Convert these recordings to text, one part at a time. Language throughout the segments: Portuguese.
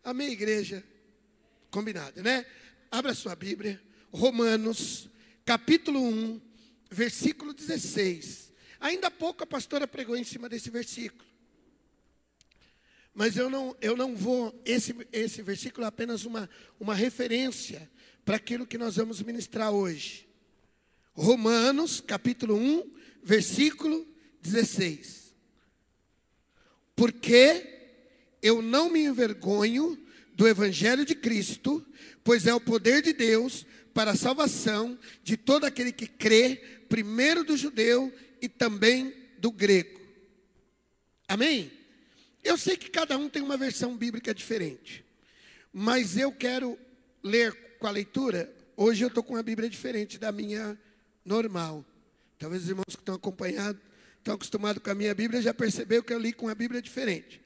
Amém, igreja? Combinado, né? Abra sua Bíblia. Romanos, capítulo 1, versículo 16. Ainda há pouco a pastora pregou em cima desse versículo. Mas eu não vou, esse versículo é apenas uma referência para aquilo que nós vamos ministrar hoje. Romanos, capítulo 1, versículo 16. Porque eu não me envergonho do evangelho de Cristo, pois é o poder de Deus para a salvação de todo aquele que crê, primeiro do judeu e também do grego. Amém? Eu sei que cada um tem uma versão bíblica diferente, mas eu quero ler com a leitura. Hoje eu estou com uma Bíblia diferente da minha normal. Talvez os irmãos que estão acompanhando, estão acostumados com a minha Bíblia, já perceberam que eu li com uma Bíblia diferente.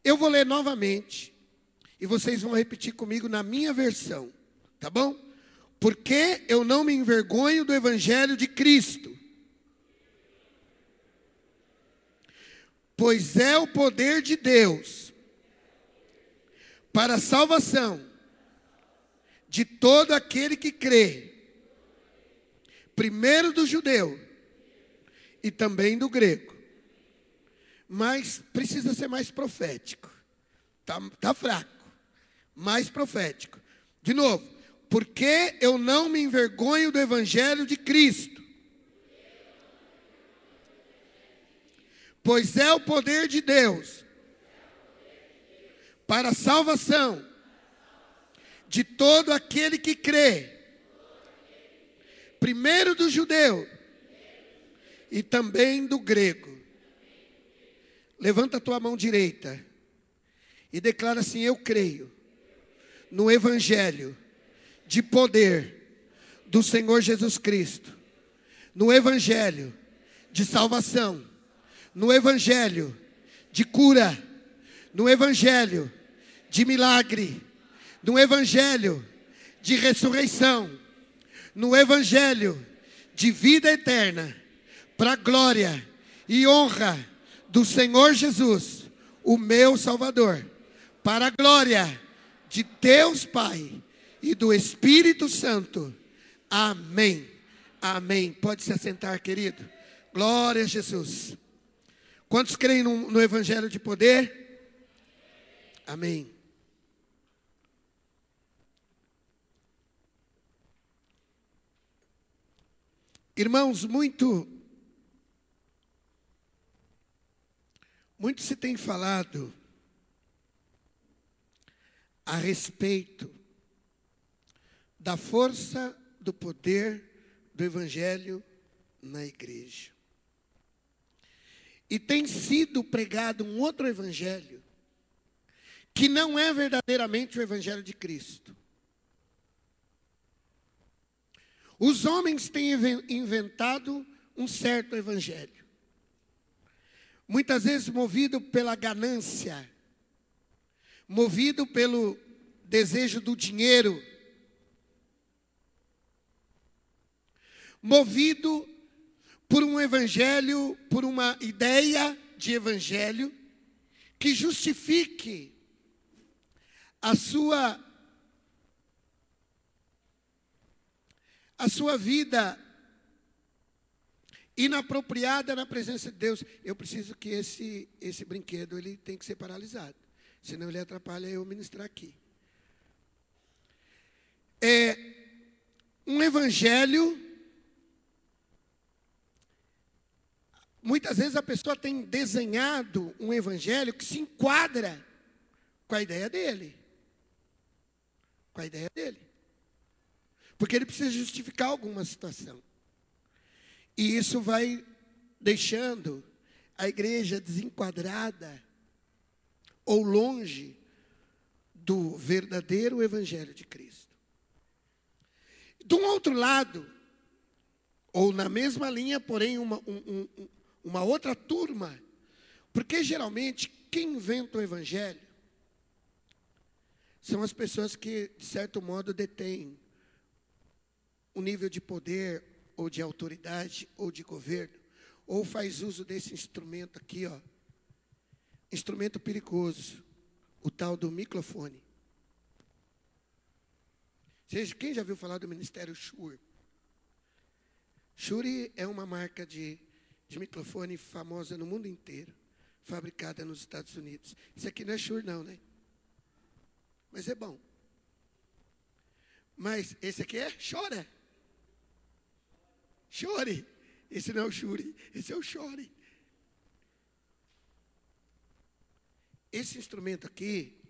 Eu vou ler novamente, e vocês vão repetir comigo na minha versão, tá bom? Porque eu não me envergonho do evangelho de Cristo, pois é o poder de Deus para a salvação de todo aquele que crê, primeiro do judeu e também do grego. Mas precisa ser mais profético. Tá fraco. Mais profético. De novo. Porque eu não me envergonho do evangelho de Cristo, pois é o poder de Deus para a salvação de todo aquele que crê, primeiro do judeu e também do grego. Levanta a tua mão direita e declara assim: eu creio no evangelho de poder do Senhor Jesus Cristo, no evangelho de salvação, no evangelho de cura, no evangelho de milagre, no evangelho de ressurreição, no evangelho de vida eterna, para a glória e honra do Senhor Jesus, o meu Salvador, para a glória de Deus Pai e do Espírito Santo. Amém. Amém. Pode se assentar, querido. Glória a Jesus. Quantos creem no evangelho de poder? Amém. Irmãos, muito se tem falado a respeito da força do poder do evangelho na igreja. E tem sido pregado um outro evangelho, que não é verdadeiramente o evangelho de Cristo. Os homens têm inventado um certo evangelho, muitas vezes movido pela ganância, movido pelo desejo do dinheiro, movido por um evangelho, por uma ideia de evangelho que justifique a sua vida inapropriada na presença de Deus. Eu preciso que esse brinquedo ele tem que ser paralisado, senão ele atrapalha eu ministrar aqui. É um evangelho. Muitas vezes a pessoa tem desenhado um evangelho que se enquadra com a ideia dele. Com a ideia dele. Porque ele precisa justificar alguma situação. E isso vai deixando a igreja desenquadrada ou longe do verdadeiro evangelho de Cristo. De um outro lado, ou na mesma linha, porém uma outra turma, porque geralmente quem inventa o evangelho são as pessoas que, de certo modo, detêm um nível de poder, ou de autoridade, ou de governo, ou faz uso desse instrumento aqui, ó, instrumento perigoso, o tal do microfone. Quem já viu falar do Ministério Shure? Shure é uma marca de microfone famosa no mundo inteiro, fabricada nos Estados Unidos. Isso aqui não é Shure não, né? Mas é bom. Mas esse aqui é Chora. Chore. Esse não é o Shure, esse é o Chore. Esse instrumento aqui,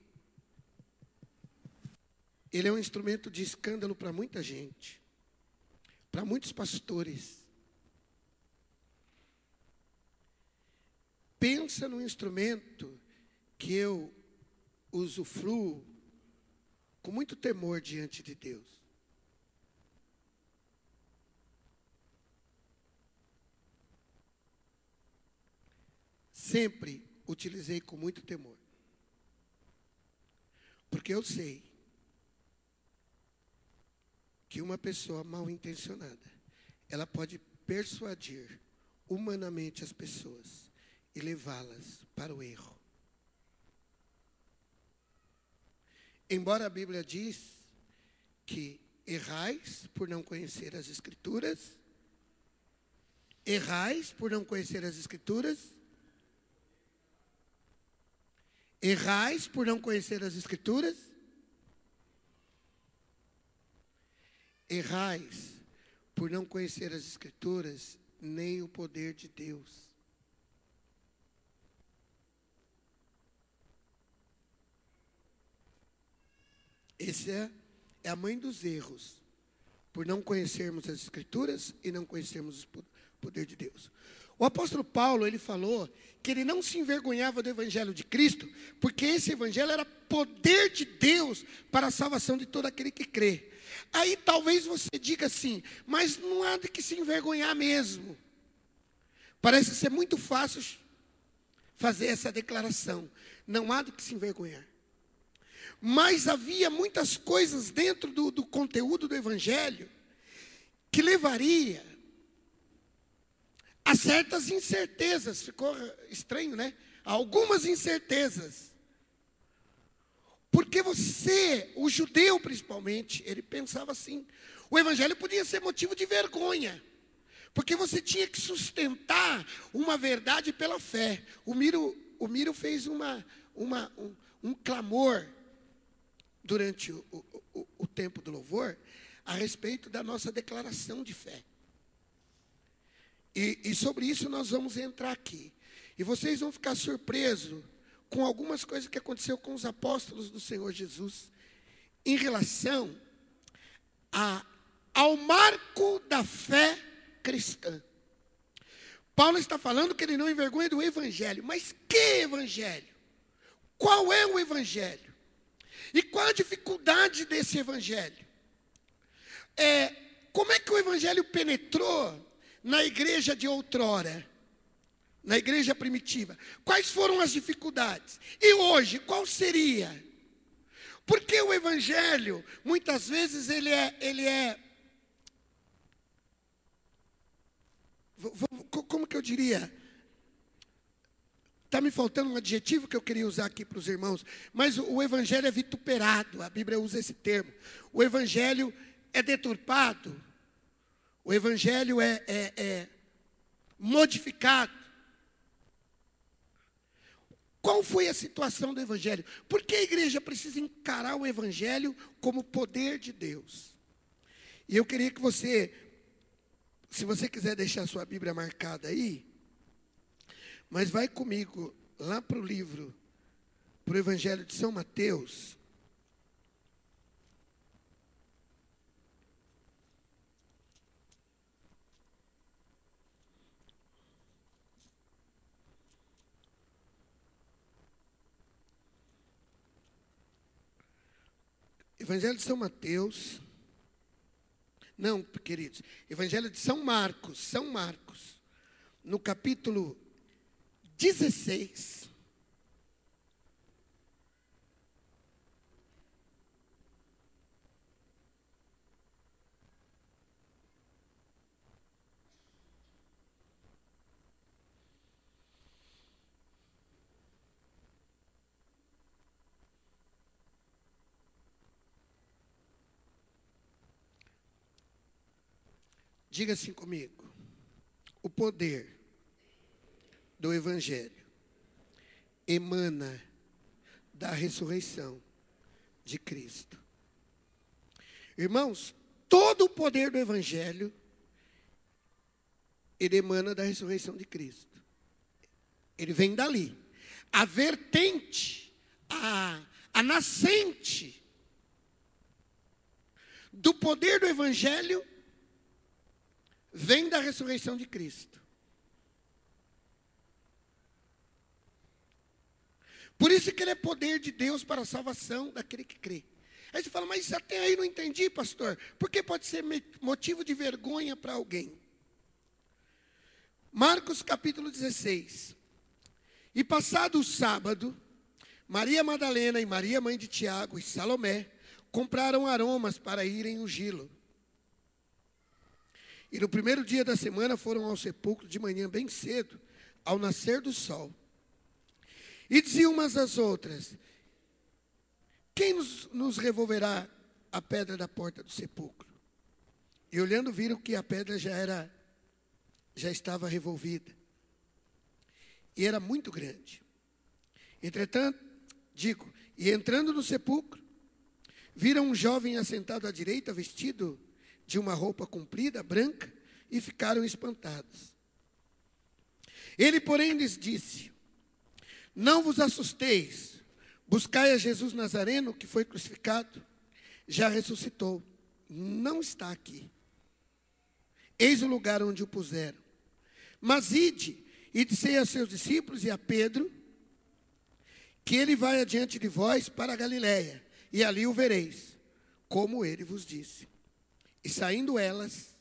ele é um instrumento de escândalo para muita gente, para muitos pastores. Pensa num instrumento que eu usufruo com muito temor diante de Deus. Sempre utilizei com muito temor. Porque eu sei que uma pessoa mal intencionada, ela pode persuadir humanamente as pessoas e levá-las para o erro. Embora a Bíblia diz que errais por não conhecer as Escrituras, errais por não conhecer as Escrituras, errais por não conhecer as Escrituras, errais por não conhecer as Escrituras, nem o poder de Deus. Essa é a mãe dos erros, por não conhecermos as Escrituras e não conhecermos o poder de Deus. O apóstolo Paulo, ele falou que ele não se envergonhava do evangelho de Cristo, porque esse evangelho era poder de Deus para a salvação de todo aquele que crê. Aí talvez você diga assim, mas não há de que se envergonhar mesmo. Parece ser muito fácil fazer essa declaração. Não há de que se envergonhar. Mas havia muitas coisas dentro do conteúdo do evangelho que levaria a certas incertezas. Ficou estranho, né? Algumas incertezas. Porque você, o judeu principalmente, ele pensava assim. O evangelho podia ser motivo de vergonha. Porque você tinha que sustentar uma verdade pela fé. O Miro fez um clamor durante o tempo do louvor a respeito da nossa declaração de fé. E sobre isso nós vamos entrar aqui. E vocês vão ficar surpresos com algumas coisas que aconteceu com os apóstolos do Senhor Jesus em relação ao marco da fé cristã. Paulo está falando que ele não envergonha do evangelho. Mas que evangelho? Qual é o evangelho? E qual a dificuldade desse evangelho? Como é que o evangelho penetrou na igreja de outrora? Na igreja primitiva. Quais foram as dificuldades? E hoje, qual seria? Porque o evangelho, muitas vezes, ele é como que eu diria? Está me faltando um adjetivo que eu queria usar aqui para os irmãos. Mas o evangelho é vituperado. A Bíblia usa esse termo. O evangelho é deturpado. O evangelho é modificado. Qual foi a situação do evangelho? Por que a igreja precisa encarar o evangelho como poder de Deus? E eu queria que você, se você quiser deixar sua Bíblia marcada aí, mas vai comigo lá para o livro, para o Evangelho de São Mateus. Evangelho de São Mateus. Não, queridos. Evangelho de São Marcos. São Marcos. No capítulo 16. Diga assim comigo. O poder do Evangelho emana da ressurreição de Cristo. Irmãos, todo o poder do Evangelho, ele emana da ressurreição de Cristo. Ele vem dali. A vertente, a nascente do poder do Evangelho vem da ressurreição de Cristo. Por isso que ele é poder de Deus para a salvação daquele que crê. Aí você fala, mas até aí não entendi, pastor. Por que pode ser motivo de vergonha para alguém? Marcos capítulo 16. E passado o sábado, Maria Madalena e Maria, mãe de Tiago, e Salomé, compraram aromas para irem ungí-lo. E no primeiro dia da semana foram ao sepulcro de manhã bem cedo, ao nascer do sol. E diziam umas às outras, quem nos revolverá a pedra da porta do sepulcro? E olhando viram que a pedra já estava revolvida. E era muito grande. Entretanto, e entrando no sepulcro, viram um jovem assentado à direita, vestido de uma roupa comprida, branca, e ficaram espantados. Ele, porém, lhes disse, não vos assusteis, buscai a Jesus Nazareno, que foi crucificado, já ressuscitou, não está aqui. Eis o lugar onde o puseram. Mas ide, e dissei a seus discípulos e a Pedro, que ele vai adiante de vós para a Galiléia, e ali o vereis, como ele vos disse. E saindo elas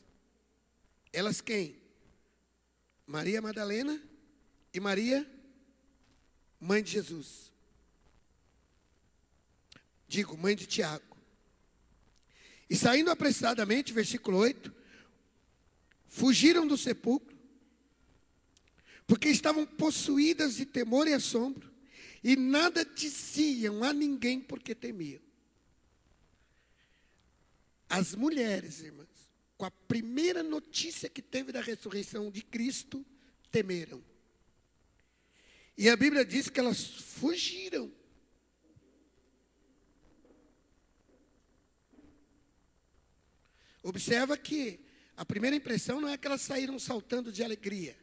quem? Maria Madalena e Maria, mãe de Jesus. Mãe de Tiago. E saindo apressadamente, versículo 8, fugiram do sepulcro, porque estavam possuídas de temor e assombro, e nada diziam a ninguém porque temiam. As mulheres, irmãs, com a primeira notícia que teve da ressurreição de Cristo, temeram. E a Bíblia diz que elas fugiram. Observa que a primeira impressão não é que elas saíram saltando de alegria.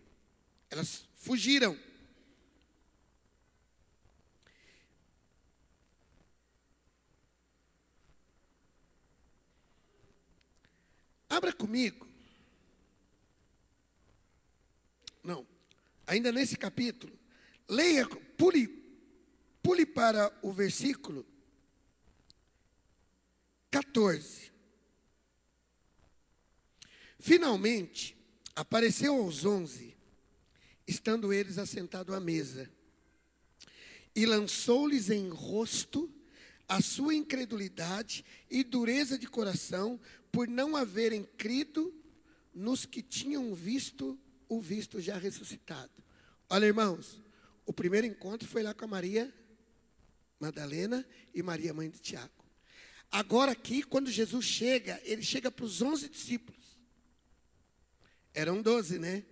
Elas fugiram. Abra comigo. Não, ainda nesse capítulo. Leia, pule para o versículo 14. Finalmente, apareceu aos 11, estando eles assentados à mesa, e lançou-lhes em rosto a sua incredulidade e dureza de coração, por não haverem crido nos que tinham visto o Cristo já ressuscitado. Olha, irmãos, o primeiro encontro foi lá com a Maria Madalena e Maria, mãe de Tiago. Agora aqui, quando Jesus chega, ele chega para os 11 discípulos. Eram 12, né?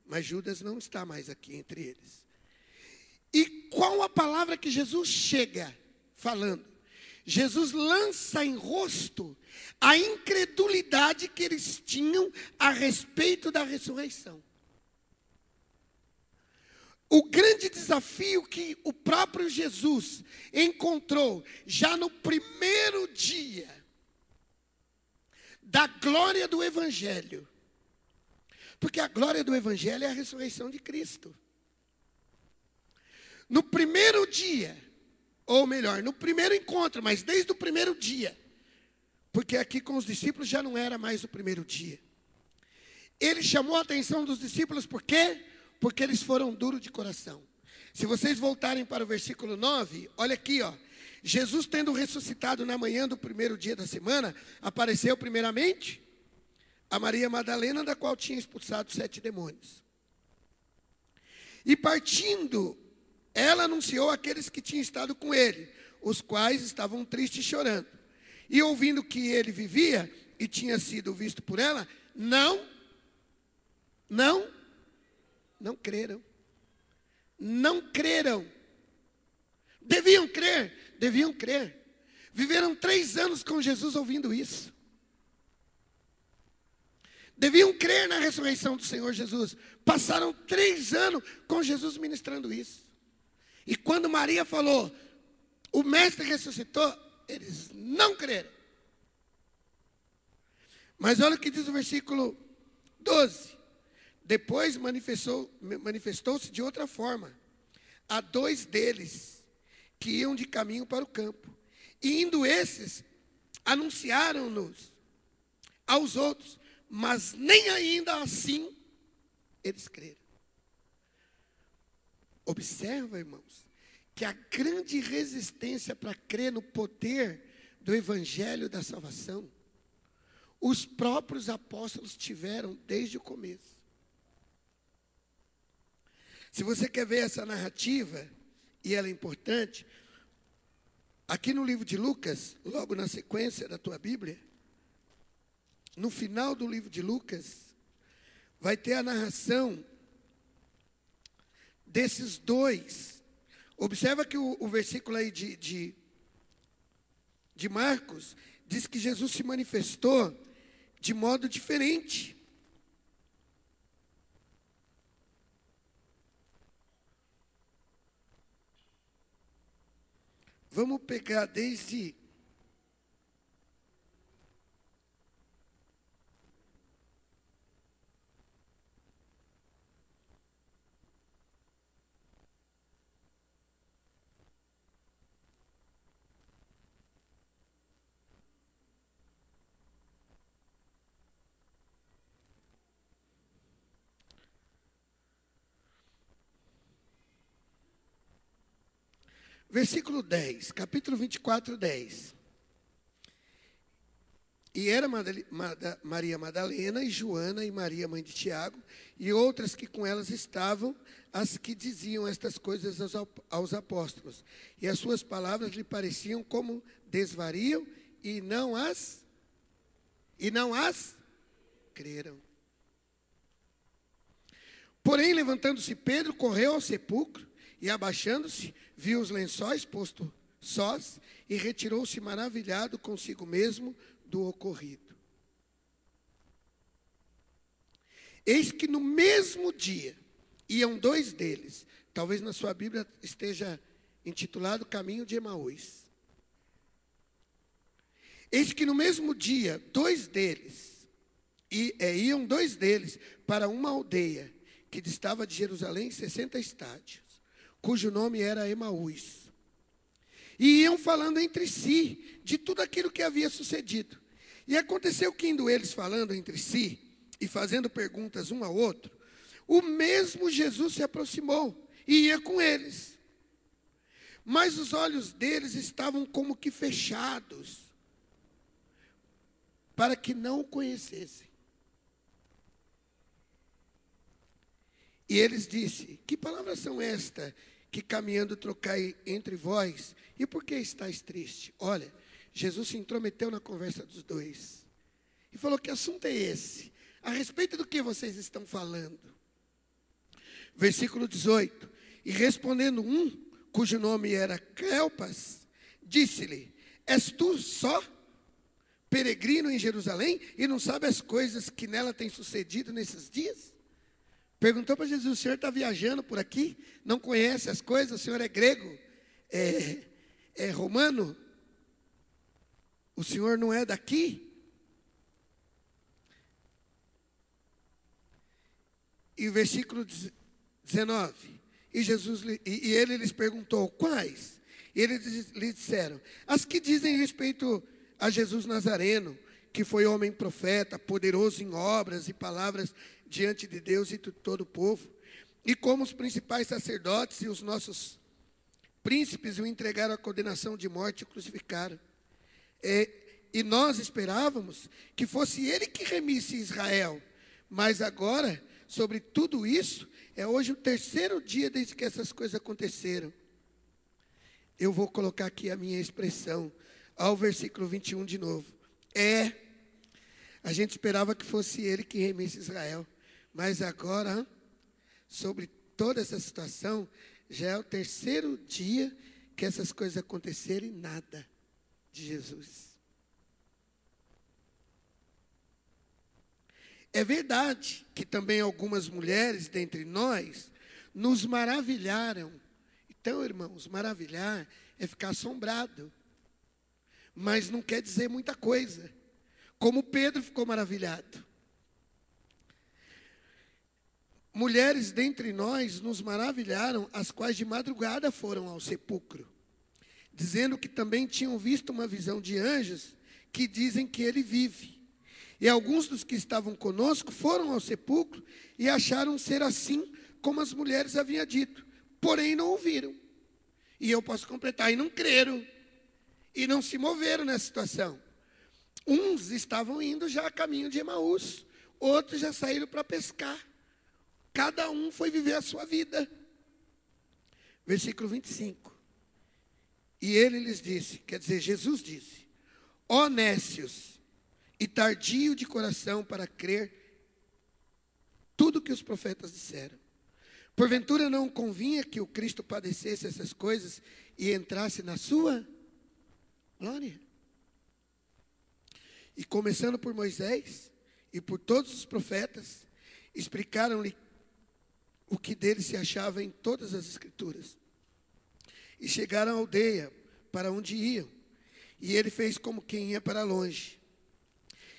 Mas Judas não está mais aqui entre eles. E qual a palavra que Jesus chega falando? Jesus lança em rosto a incredulidade que eles tinham a respeito da ressurreição. O grande desafio que o próprio Jesus encontrou já no primeiro dia da glória do Evangelho. Porque a glória do Evangelho é a ressurreição de Cristo. No primeiro dia, ou melhor, no primeiro encontro, mas desde o primeiro dia, porque aqui com os discípulos já não era mais o primeiro dia. Ele chamou a atenção dos discípulos, por quê? Porque eles foram duros de coração. Se vocês voltarem para o versículo 9, olha aqui, ó. Jesus, tendo ressuscitado na manhã do primeiro dia da semana, apareceu primeiramente a Maria Madalena, da qual tinha expulsado 7 demônios. E partindo, ela anunciou àqueles que tinham estado com ele, os quais estavam tristes e chorando. E ouvindo que ele vivia e tinha sido visto por ela, não Não, não creram. Não creram. Deviam crer, deviam crer. Viveram 3 anos com Jesus ouvindo isso. Deviam crer na ressurreição do Senhor Jesus. Passaram 3 anos com Jesus ministrando isso. E quando Maria falou, o mestre ressuscitou, eles não creram. Mas olha o que diz o versículo 12. Depois manifestou-se de outra forma a 2 deles que iam de caminho para o campo. E indo esses, anunciaram-nos aos outros, mas nem ainda assim eles creram. Observa, irmãos, que a grande resistência para crer no poder do evangelho da salvação, os próprios apóstolos tiveram desde o começo. Se você quer ver essa narrativa, e ela é importante, aqui no livro de Lucas, logo na sequência da tua Bíblia, no final do livro de Lucas, vai ter a narração desses 2. Observa que o versículo aí de Marcos diz que Jesus se manifestou de modo diferente. Vamos pegar desde versículo 10, capítulo 24, 10. E era Maria Madalena e Joana e Maria, mãe de Tiago, e outras que com elas estavam, as que diziam estas coisas aos apóstolos. E as suas palavras lhe pareciam como desvario, e não as creram. Porém, levantando-se Pedro, correu ao sepulcro, e abaixando-se, viu os lençóis postos sós, e retirou-se maravilhado consigo mesmo do ocorrido. Eis que no mesmo dia, iam 2 deles, talvez na sua Bíblia esteja intitulado Caminho de Emaús. Eis que no mesmo dia, iam 2 deles para uma aldeia, que distava de Jerusalém 60 estádios, cujo nome era Emaús. E iam falando entre si de tudo aquilo que havia sucedido. E aconteceu que, indo eles falando entre si e fazendo perguntas um ao outro, o mesmo Jesus se aproximou e ia com eles. Mas os olhos deles estavam como que fechados, para que não o conhecessem. E eles disse: que palavras são estas que caminhando trocai entre vós? E por que estáis tristes? Olha, Jesus se intrometeu na conversa dos 2. E falou: que assunto é esse? A respeito do que vocês estão falando? Versículo 18. E respondendo um, cujo nome era Cleopas, disse-lhe: és tu só peregrino em Jerusalém e não sabe as coisas que nela têm sucedido nesses dias? Perguntou para Jesus: o senhor está viajando por aqui? Não conhece as coisas? O senhor é grego? É romano? O senhor não é daqui? E o versículo 19. E ele lhes perguntou: quais? E eles lhe disseram: as que dizem respeito a Jesus Nazareno, que foi homem profeta, poderoso em obras e palavras diante de Deus e de todo o povo. E como os principais sacerdotes e os nossos príncipes o entregaram à condenação de morte e o crucificaram. E nós esperávamos que fosse ele que remisse Israel. Mas agora, sobre tudo isso, é hoje o 3º dia desde que essas coisas aconteceram. Eu vou colocar aqui a minha expressão, ao versículo 21 de novo. A gente esperava que fosse ele que remisse Israel. Mas agora, sobre toda essa situação, já é o terceiro dia que essas coisas aconteceram e nada de Jesus. É verdade que também algumas mulheres dentre nós nos maravilharam. Então, irmãos, maravilhar é ficar assombrado. Mas não quer dizer muita coisa. Como Pedro ficou maravilhado. Mulheres dentre nós nos maravilharam, as quais de madrugada foram ao sepulcro, dizendo que também tinham visto uma visão de anjos que dizem que ele vive. E alguns dos que estavam conosco foram ao sepulcro e acharam ser assim como as mulheres haviam dito, porém não ouviram. E eu posso completar, e não creram, e não se moveram nessa situação. Uns estavam indo já a caminho de Emaús, outros já saíram para pescar. Cada um foi viver a sua vida. Versículo 25. E ele lhes disse, quer dizer, Jesus disse: ó nécios e tardio de coração para crer tudo que os profetas disseram. Porventura não convinha que o Cristo padecesse essas coisas e entrasse na sua glória? E começando por Moisés e por todos os profetas, explicaram-lhe o que dele se achava em todas as Escrituras. E chegaram à aldeia para onde iam, e ele fez como quem ia para longe.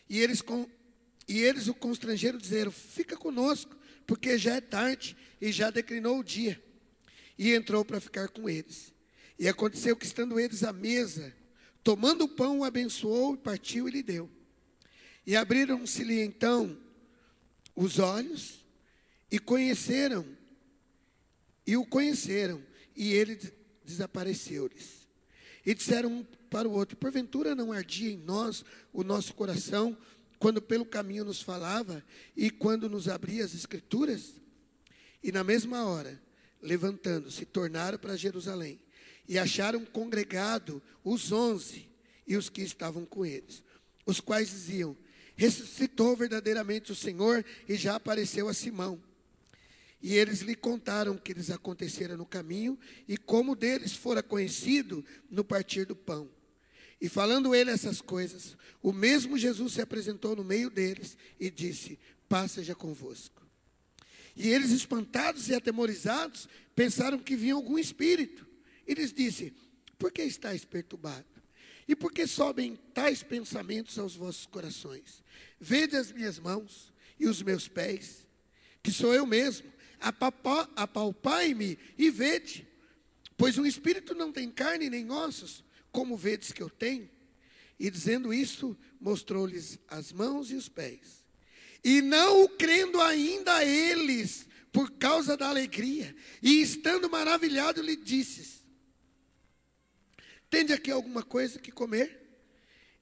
E eles o constrangeram, dizendo: fica conosco, porque já é tarde e já declinou o dia. E entrou para ficar com eles. E aconteceu que, estando eles à mesa, tomando o pão, o abençoou e partiu e lhe deu. E abriram-se-lhe então os olhos, e o conheceram, e ele desapareceu-lhes. E disseram um para o outro: porventura não ardia em nós o nosso coração, quando pelo caminho nos falava, e quando nos abria as Escrituras? E na mesma hora, levantando-se, tornaram para Jerusalém, e acharam congregado os 11, e os que estavam com eles, os quais diziam: ressuscitou verdadeiramente o Senhor, e já apareceu a Simão. E eles lhe contaram o que lhes acontecera no caminho, e como deles fora conhecido no partir do pão. E falando ele essas coisas, o mesmo Jesus se apresentou no meio deles, e disse: paz seja convosco. E eles, espantados e atemorizados, pensaram que vinha algum espírito. E lhes disse: por que estáis perturbados? E por que sobem tais pensamentos aos vossos corações? Vede as minhas mãos e os meus pés, que sou eu mesmo. Apalpai-me e vede, pois um espírito não tem carne nem ossos, como vedes que eu tenho. E dizendo isso, mostrou-lhes as mãos e os pés. E não o crendo ainda eles, por causa da alegria, e estando maravilhado, lhe disse: tende aqui alguma coisa que comer?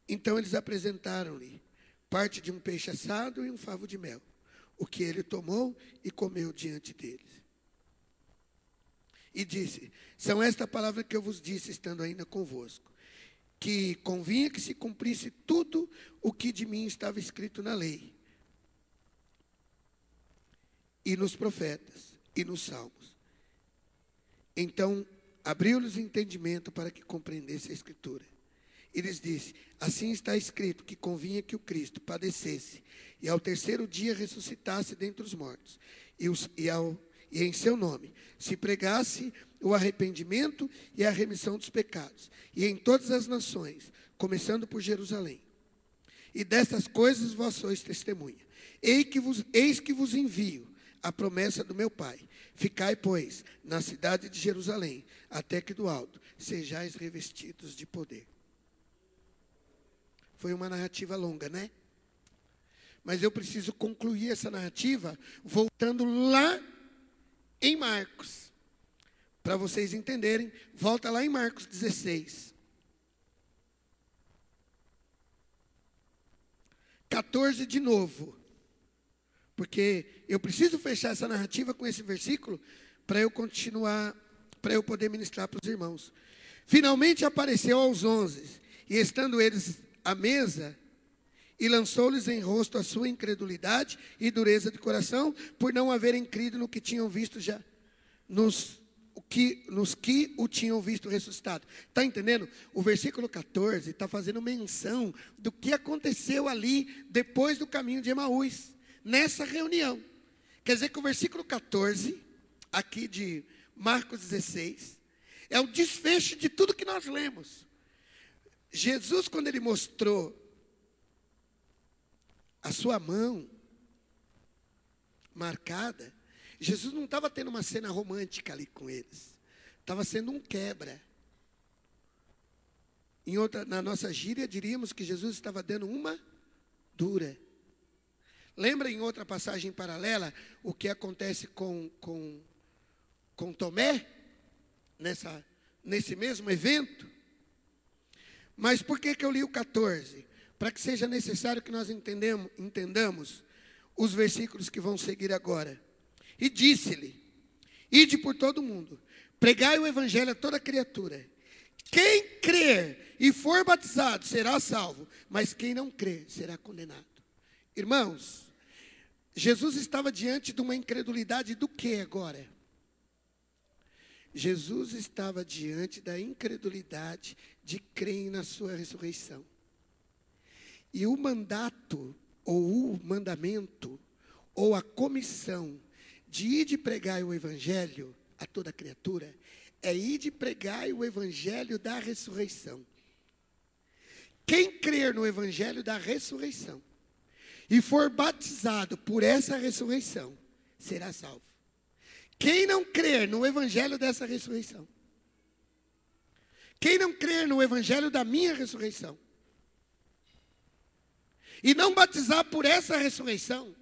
Então eles apresentaram-lhe parte de um peixe assado e um favo de mel, o que ele tomou e comeu diante deles. E disse: são esta palavra que eu vos disse, estando ainda convosco, que convinha que se cumprisse tudo o que de mim estava escrito na lei, e nos profetas, e nos salmos. Então abriu-lhes o entendimento para que compreendesse a Escritura. E lhes disse: assim está escrito que convinha que o Cristo padecesse, e ao terceiro dia ressuscitasse dentre os mortos, e em seu nome se pregasse o arrependimento e a remissão dos pecados, e em todas as nações, começando por Jerusalém. E destas coisas vós sois testemunha. Eis que vos envio a promessa do meu Pai. Ficai, pois, na cidade de Jerusalém, até que do alto sejais revestidos de poder. Foi uma narrativa longa, né? Mas eu preciso concluir essa narrativa voltando lá em Marcos. Para vocês entenderem, volta lá em Marcos 16. 14 de novo. Porque eu preciso fechar essa narrativa com esse versículo para eu continuar, para eu poder ministrar para os irmãos. Finalmente apareceu aos 11, e estando eles à mesa, E lançou-lhes em rosto a sua incredulidade e dureza de coração, por não haverem crido no que tinham visto já, nos que o tinham visto ressuscitado. Está entendendo? O versículo 14 está fazendo menção do que aconteceu ali depois do caminho de Emaús, nessa reunião. Quer dizer que o versículo 14, aqui de Marcos 16, é o desfecho de tudo que nós lemos. Jesus, quando ele mostrou a sua mão marcada, Jesus não estava tendo uma cena romântica ali com eles. Estava sendo um quebra. Na nossa gíria, diríamos que Jesus estava dando uma dura. Lembra em outra passagem paralela o que acontece com Tomé? Nesse mesmo evento? Mas por que eu li o 14? Para que seja necessário que nós entendamos os versículos que vão seguir agora. E disse-lhe: ide por todo o mundo, pregai o evangelho a toda criatura. Quem crer e for batizado será salvo, mas quem não crer será condenado. Irmãos, Jesus estava diante de uma incredulidade do que agora? Jesus estava diante da incredulidade de crerem na sua ressurreição. E o mandato, ou o mandamento, ou a comissão de ir de pregar o evangelho a toda criatura, é ir de pregar o evangelho da ressurreição. Quem crer no evangelho da ressurreição e for batizado por essa ressurreição, será salvo. Quem não crer no evangelho dessa ressurreição, quem não crer no evangelho da minha ressurreição, e não batizar por essa ressurreição,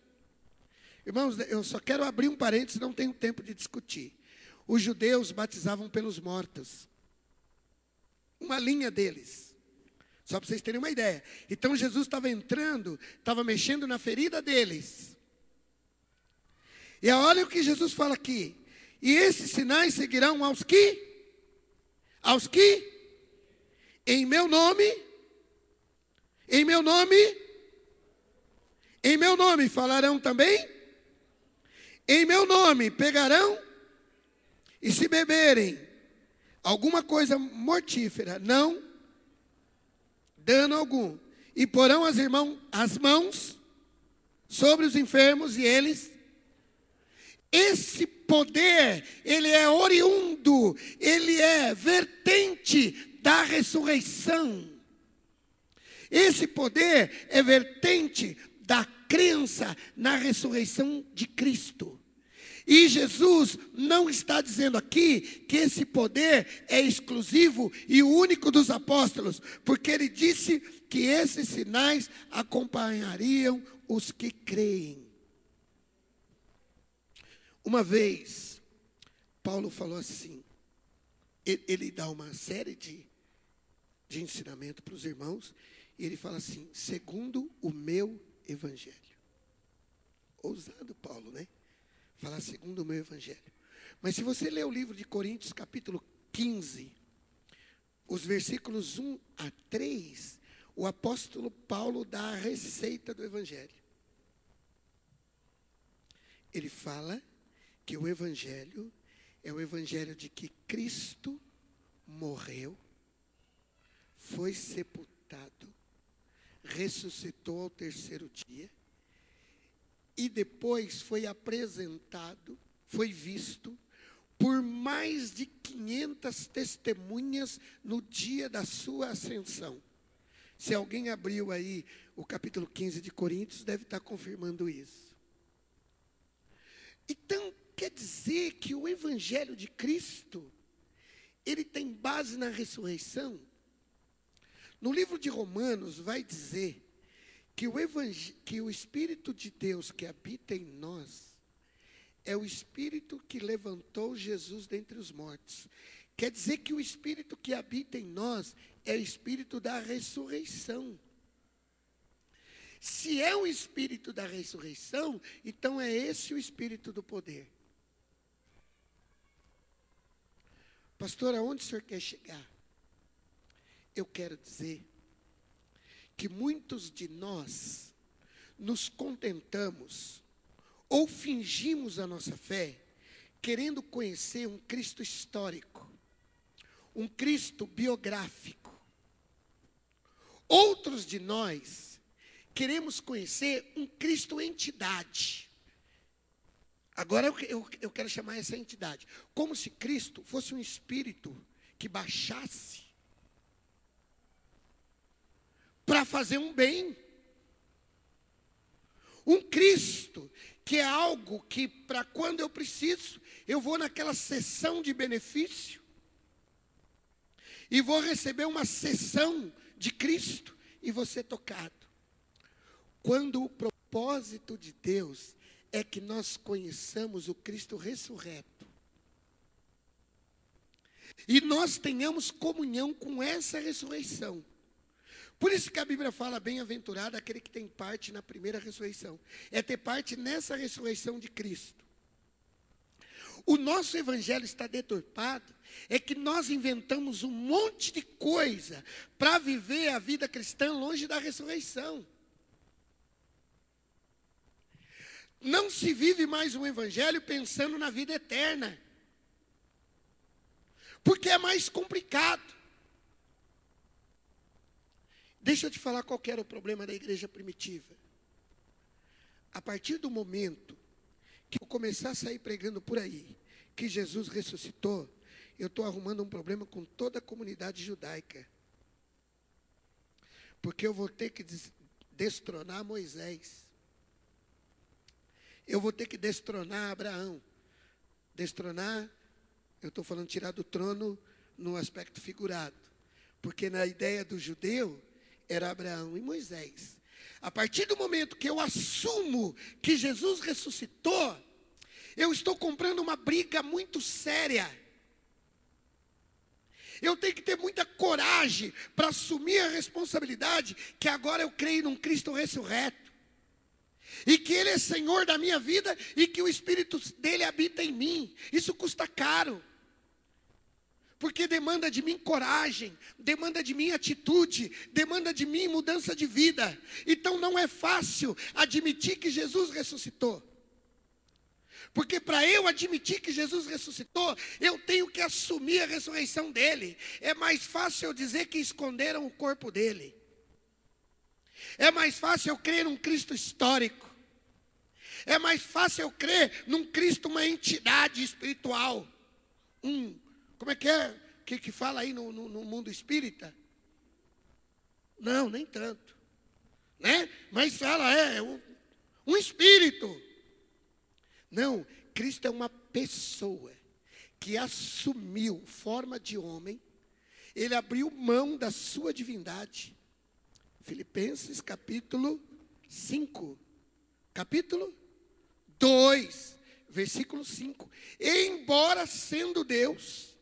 irmãos, eu só quero abrir um parênteses, não tenho tempo de discutir. Os judeus batizavam pelos mortos. Uma linha deles. Só para vocês terem uma ideia. Então Jesus estava entrando, estava mexendo na ferida deles. E olha o que Jesus fala aqui. E esses sinais seguirão aos que? Aos que? Em meu nome. Em meu nome. Em meu nome falarão também. Em meu nome pegarão. E se beberem alguma coisa mortífera, não dano algum. E porão as mãos sobre os enfermos e eles. Esse poder, ele é oriundo, ele é vertente da ressurreição. Esse poder é vertente da crença na ressurreição de Cristo. E Jesus não está dizendo aqui que esse poder é exclusivo e único dos apóstolos, porque ele disse que esses sinais acompanhariam os que creem. Uma vez, Paulo falou assim, ele dá uma série de ensinamento para os irmãos, e ele fala assim, segundo o meu evangelho. Ousado Paulo, né? Falar segundo o meu evangelho. Mas se você ler o livro de Coríntios, capítulo 15, os versículos 1 a 3, o apóstolo Paulo dá a receita do evangelho. Ele fala que o evangelho é o evangelho de que Cristo morreu, foi sepultado, ressuscitou ao terceiro dia, e depois foi apresentado, foi visto por mais de 500 testemunhas no dia da sua ascensão. Se alguém abriu aí o capítulo 15 de Coríntios, deve estar confirmando isso. Então, quer dizer que o evangelho de Cristo, ele tem base na ressurreição. No livro de Romanos vai dizer que o Espírito de Deus que habita em nós é o Espírito que levantou Jesus dentre os mortos. Quer dizer que o Espírito que habita em nós é o Espírito da ressurreição. Se é o Espírito da ressurreição, então é esse o Espírito do poder. Pastor, aonde o senhor quer chegar? Eu quero dizer que muitos de nós nos contentamos ou fingimos a nossa fé, querendo conhecer um Cristo histórico, um Cristo biográfico. Outros de nós queremos conhecer um Cristo entidade. Agora eu quero chamar essa entidade, como se Cristo fosse um espírito que baixasse para fazer um bem. Um Cristo que é algo que, para quando eu preciso, eu vou naquela sessão de benefício e vou receber uma sessão de Cristo e vou ser tocado. Quando o propósito de Deus é que nós conheçamos o Cristo ressurreto e nós tenhamos comunhão com essa ressurreição. Por isso que a Bíblia fala, bem-aventurado aquele que tem parte na primeira ressurreição. É ter parte nessa ressurreição de Cristo. O nosso evangelho está deturpado, é que nós inventamos um monte de coisa para viver a vida cristã longe da ressurreição. Não se vive mais um evangelho pensando na vida eterna, porque é mais complicado. Deixa eu te falar qual que era o problema da igreja primitiva. A partir do momento que eu começar a sair pregando por aí, que Jesus ressuscitou, eu estou arrumando um problema com toda a comunidade judaica. Porque eu vou ter que destronar Moisés. Eu vou ter que destronar Abraão. Destronar, eu estou falando tirar do trono no aspecto figurado. Porque na ideia do judeu, era Abraão e Moisés. A partir do momento que eu assumo que Jesus ressuscitou, eu estou comprando uma briga muito séria. Eu tenho que ter muita coragem para assumir a responsabilidade que agora eu creio num Cristo ressurreto. E que Ele é Senhor da minha vida e que o Espírito dEle habita em mim. Isso custa caro. Porque demanda de mim coragem, demanda de mim atitude, demanda de mim mudança de vida. Então não é fácil admitir que Jesus ressuscitou. Porque para eu admitir que Jesus ressuscitou, eu tenho que assumir a ressurreição dele. É mais fácil eu dizer que esconderam o corpo dele. É mais fácil eu crer num Cristo histórico. É mais fácil eu crer num Cristo, uma entidade espiritual. Como é que é? Que fala aí no mundo espírita? Não, nem tanto. Né? Mas fala, um espírito. Não, Cristo é uma pessoa que assumiu forma de homem. Ele abriu mão da sua divindade. Filipenses capítulo 5. Capítulo 2, versículo 5. Embora sendo Deus,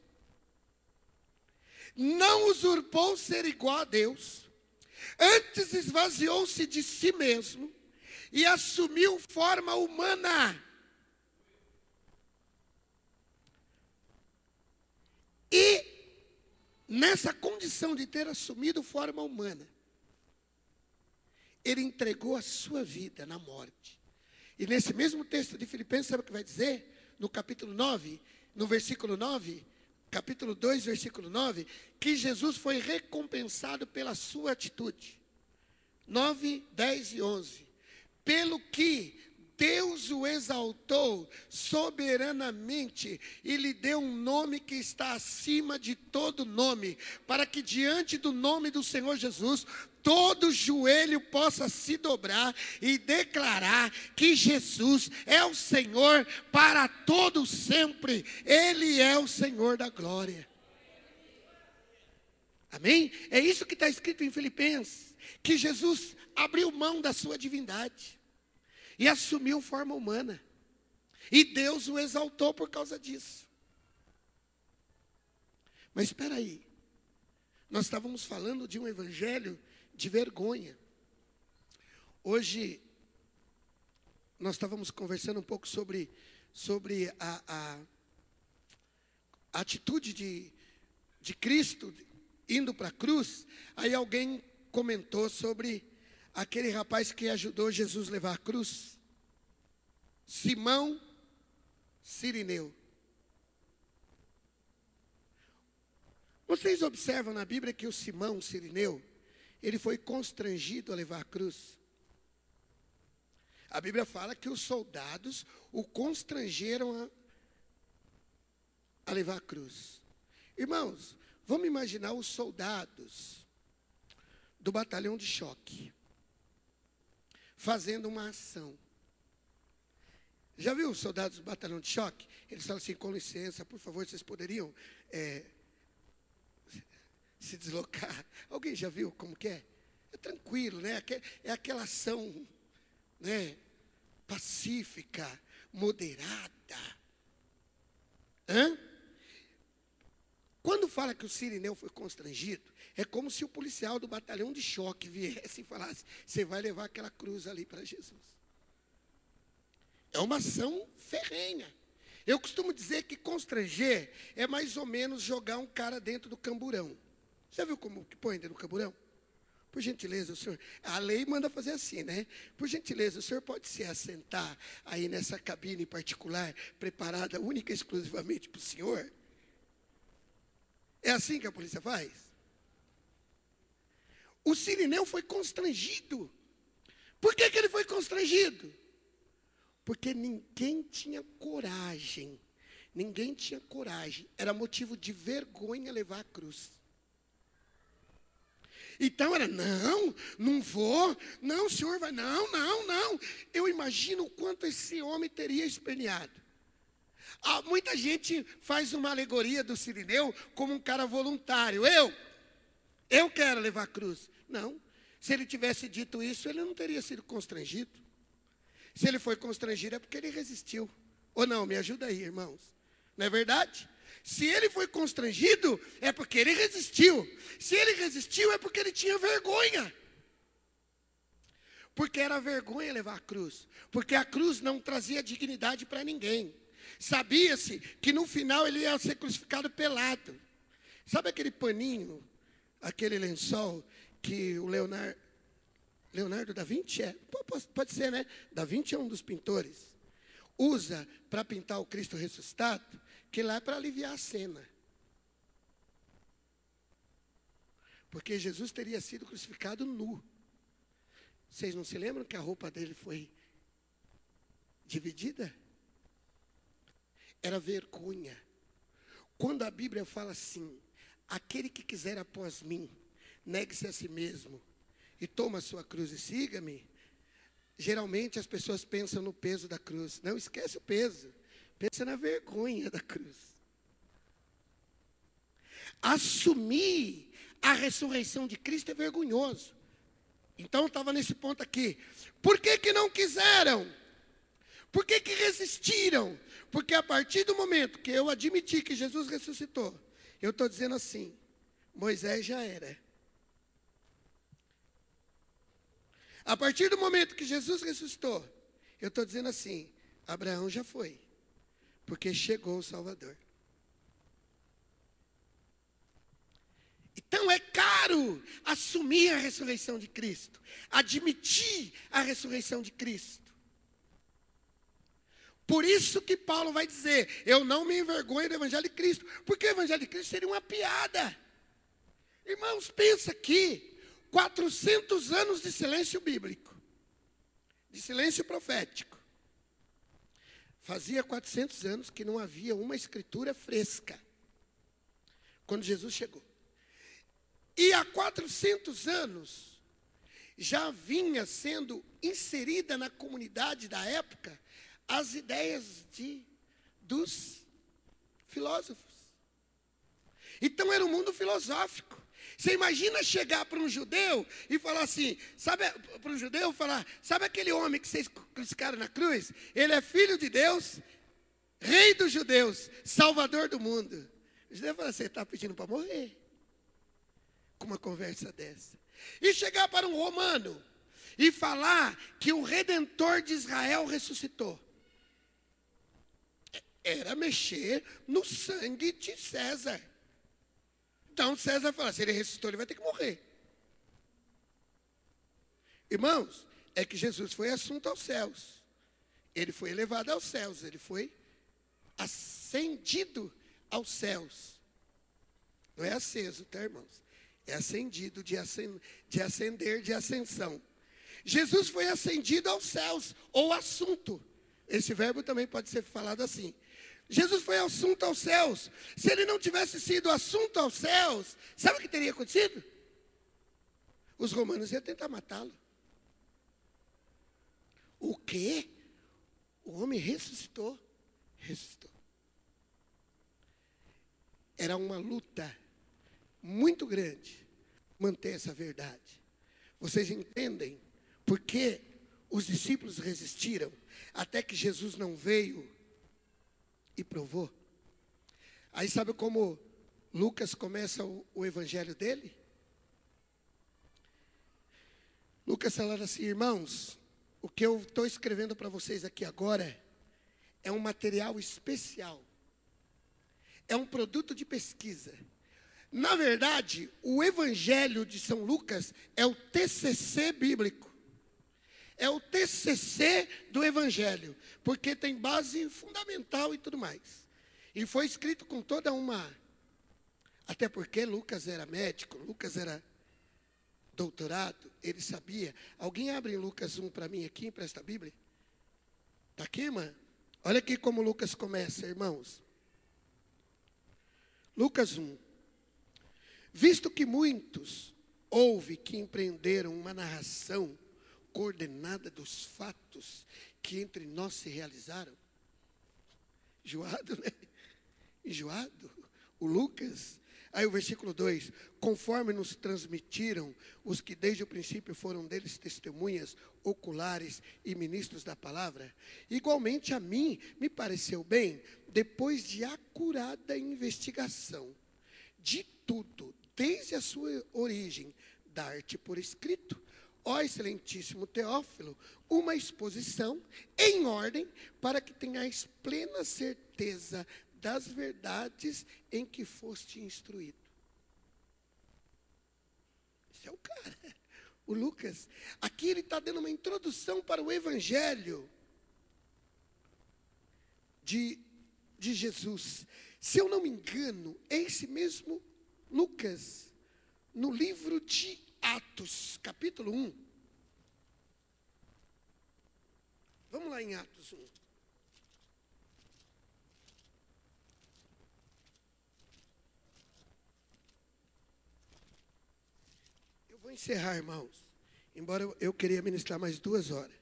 não usurpou ser igual a Deus, antes esvaziou-se de si mesmo e assumiu forma humana. E nessa condição de ter assumido forma humana, ele entregou a sua vida na morte. E nesse mesmo texto de Filipenses, sabe o que vai dizer? No capítulo 9, no versículo 9, capítulo 2, versículo 9, que Jesus foi recompensado pela sua atitude. 9, 10 e 11. Pelo que Deus o exaltou soberanamente e lhe deu um nome que está acima de todo nome, para que diante do nome do Senhor Jesus, todo joelho possa se dobrar e declarar que Jesus é o Senhor para todo sempre. Ele é o Senhor da glória. Amém? É isso que está escrito em Filipenses, que Jesus abriu mão da sua divindade e assumiu forma humana. E Deus o exaltou por causa disso. Mas espera aí. Nós estávamos falando de um evangelho de vergonha. Hoje, nós estávamos conversando um pouco sobre a atitude de Cristo indo para a cruz. Aí alguém comentou sobre aquele rapaz que ajudou Jesus a levar a cruz? Simão Cirineu. Vocês observam na Bíblia que o Simão Cirineu, ele foi constrangido a levar a cruz. A Bíblia fala que os soldados o constrangeram a levar a cruz. Irmãos, vamos imaginar os soldados do batalhão de choque fazendo uma ação. Já viu os soldados do batalhão de choque? Eles falam assim: com licença, por favor, vocês poderiam se deslocar. Alguém já viu como que é? É tranquilo, né? É aquela ação, né, pacífica, moderada. Quando fala que o Cirineu foi constrangido, é como se o policial do batalhão de choque viesse e falasse: você vai levar aquela cruz ali para Jesus. É uma ação ferrenha. Eu costumo dizer que constranger é mais ou menos jogar um cara dentro do camburão. Já viu como que põe dentro do camburão? Por gentileza, o senhor... A lei manda fazer assim, né? Por gentileza, o senhor pode se assentar aí nessa cabine particular, preparada única e exclusivamente para o senhor? É assim que a polícia faz? O Cirineu foi constrangido. Por que ele foi constrangido? Porque ninguém tinha coragem. Ninguém tinha coragem. Era motivo de vergonha levar a cruz. Então era: não vou, não, o senhor vai, não. Eu imagino o quanto esse homem teria esperneado. Muita gente faz uma alegoria do Cirineu como um cara voluntário. Eu quero levar a cruz. Não, se ele tivesse dito isso, ele não teria sido constrangido. Se ele foi constrangido é porque ele resistiu. Ou não, me ajuda aí, irmãos. Não é verdade? Se ele foi constrangido, é porque ele resistiu. Se ele resistiu, é porque ele tinha vergonha. Porque era vergonha levar a cruz. Porque a cruz não trazia dignidade para ninguém. Sabia-se que no final ele ia ser crucificado pelado. Sabe aquele paninho, aquele lençol que o Leonardo da Vinci pode ser, né? Da Vinci é um dos pintores. Usa para pintar o Cristo ressuscitado, que lá é para aliviar a cena. Porque Jesus teria sido crucificado nu. Vocês não se lembram que a roupa dele foi dividida? Era vergonha. Quando a Bíblia fala assim: aquele que quiser após mim, negue-se a si mesmo e toma a sua cruz e siga-me. Geralmente as pessoas pensam no peso da cruz. Não, esquece o peso. Pensa na vergonha da cruz. Assumir a ressurreição de Cristo é vergonhoso. Então estava nesse ponto aqui. Por que não quiseram? Por que resistiram? Porque a partir do momento que eu admiti que Jesus ressuscitou, eu estou dizendo assim: Moisés já era. A partir do momento que Jesus ressuscitou, eu estou dizendo assim: Abraão já foi. Porque chegou o Salvador. Então é caro assumir a ressurreição de Cristo. Admitir a ressurreição de Cristo. Por isso que Paulo vai dizer: eu não me envergonho do Evangelho de Cristo. Porque o Evangelho de Cristo seria uma piada. Irmãos, pensa aqui. 400 anos de silêncio bíblico. De silêncio profético. Fazia 400 anos que não havia uma escritura fresca. Quando Jesus chegou. E há 400 anos já vinha sendo inserida na comunidade da época as ideias dos filósofos. Então era um mundo filosófico. Você imagina chegar para um judeu e falar assim, para um judeu falar: sabe aquele homem que vocês crucificaram na cruz? Ele é filho de Deus, rei dos judeus, salvador do mundo. O judeu fala: você está pedindo para morrer com uma conversa dessa. E chegar para um romano e falar que o Redentor de Israel ressuscitou. Era mexer no sangue de César. Então César fala: se ele ressuscitou, ele vai ter que morrer. Irmãos, é que Jesus foi assunto aos céus. Ele foi elevado aos céus. Ele foi ascendido aos céus. Não é aceso, tá, irmãos? É ascendido, de ascender, de ascensão. Jesus foi ascendido aos céus, ou assunto. Esse verbo também pode ser falado assim. Jesus foi assunto aos céus. Se ele não tivesse sido assunto aos céus, sabe o que teria acontecido? Os romanos iam tentar matá-lo. O quê? O homem ressuscitou. Ressuscitou. Era uma luta muito grande manter essa verdade. Vocês entendem por que os discípulos resistiram até que Jesus não veio e provou? Aí sabe como Lucas começa o evangelho dele? Lucas falando assim: irmãos, o que eu estou escrevendo para vocês aqui agora é um material especial. É um produto de pesquisa. Na verdade, o evangelho de São Lucas é o TCC bíblico. É o TCC do evangelho, porque tem base fundamental e tudo mais. E foi escrito com toda uma... Até porque Lucas era médico, Lucas era doutorado, ele sabia. Alguém abre Lucas 1 para mim aqui, empresta a Bíblia? Está aqui, irmã? Olha aqui como Lucas começa, irmãos. Lucas 1. Visto que muitos houve que empreenderam uma narração coordenada dos fatos que entre nós se realizaram. Enjoado, né? Enjoado. O Lucas. Aí o versículo 2. Conforme nos transmitiram os que desde o princípio foram deles testemunhas oculares e ministros da palavra, igualmente a mim me pareceu bem, depois de acurada investigação de tudo, desde a sua origem, dar-te por escrito, ó excelentíssimo Teófilo, uma exposição em ordem para que tenhais plena certeza das verdades em que foste instruído. Esse é o cara, o Lucas. Aqui ele está dando uma introdução para o evangelho de Jesus. Se eu não me engano, é esse mesmo Lucas, no livro de Atos, capítulo 1. Vamos lá em Atos 1. Eu vou encerrar, irmãos. Embora eu queria ministrar mais 2 horas.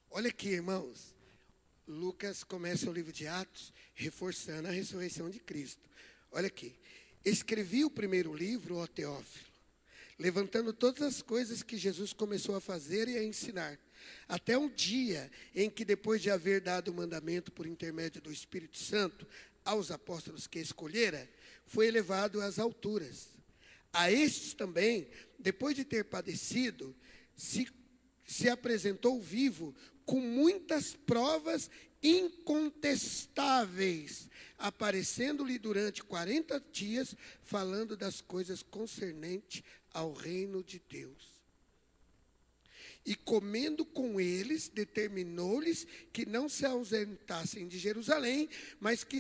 Olha aqui, irmãos. Lucas começa o livro de Atos reforçando a ressurreição de Cristo. Olha aqui. Escrevi o primeiro livro, ó Teófilo, levantando todas as coisas que Jesus começou a fazer e a ensinar, até um dia em que, depois de haver dado o mandamento por intermédio do Espírito Santo aos apóstolos que escolhera, foi elevado às alturas. A estes também, depois de ter padecido, se apresentou vivo com muitas provas incontestáveis, aparecendo-lhe durante 40 dias, falando das coisas concernentes ao reino de Deus. E comendo com eles, determinou-lhes que não se ausentassem de Jerusalém, mas que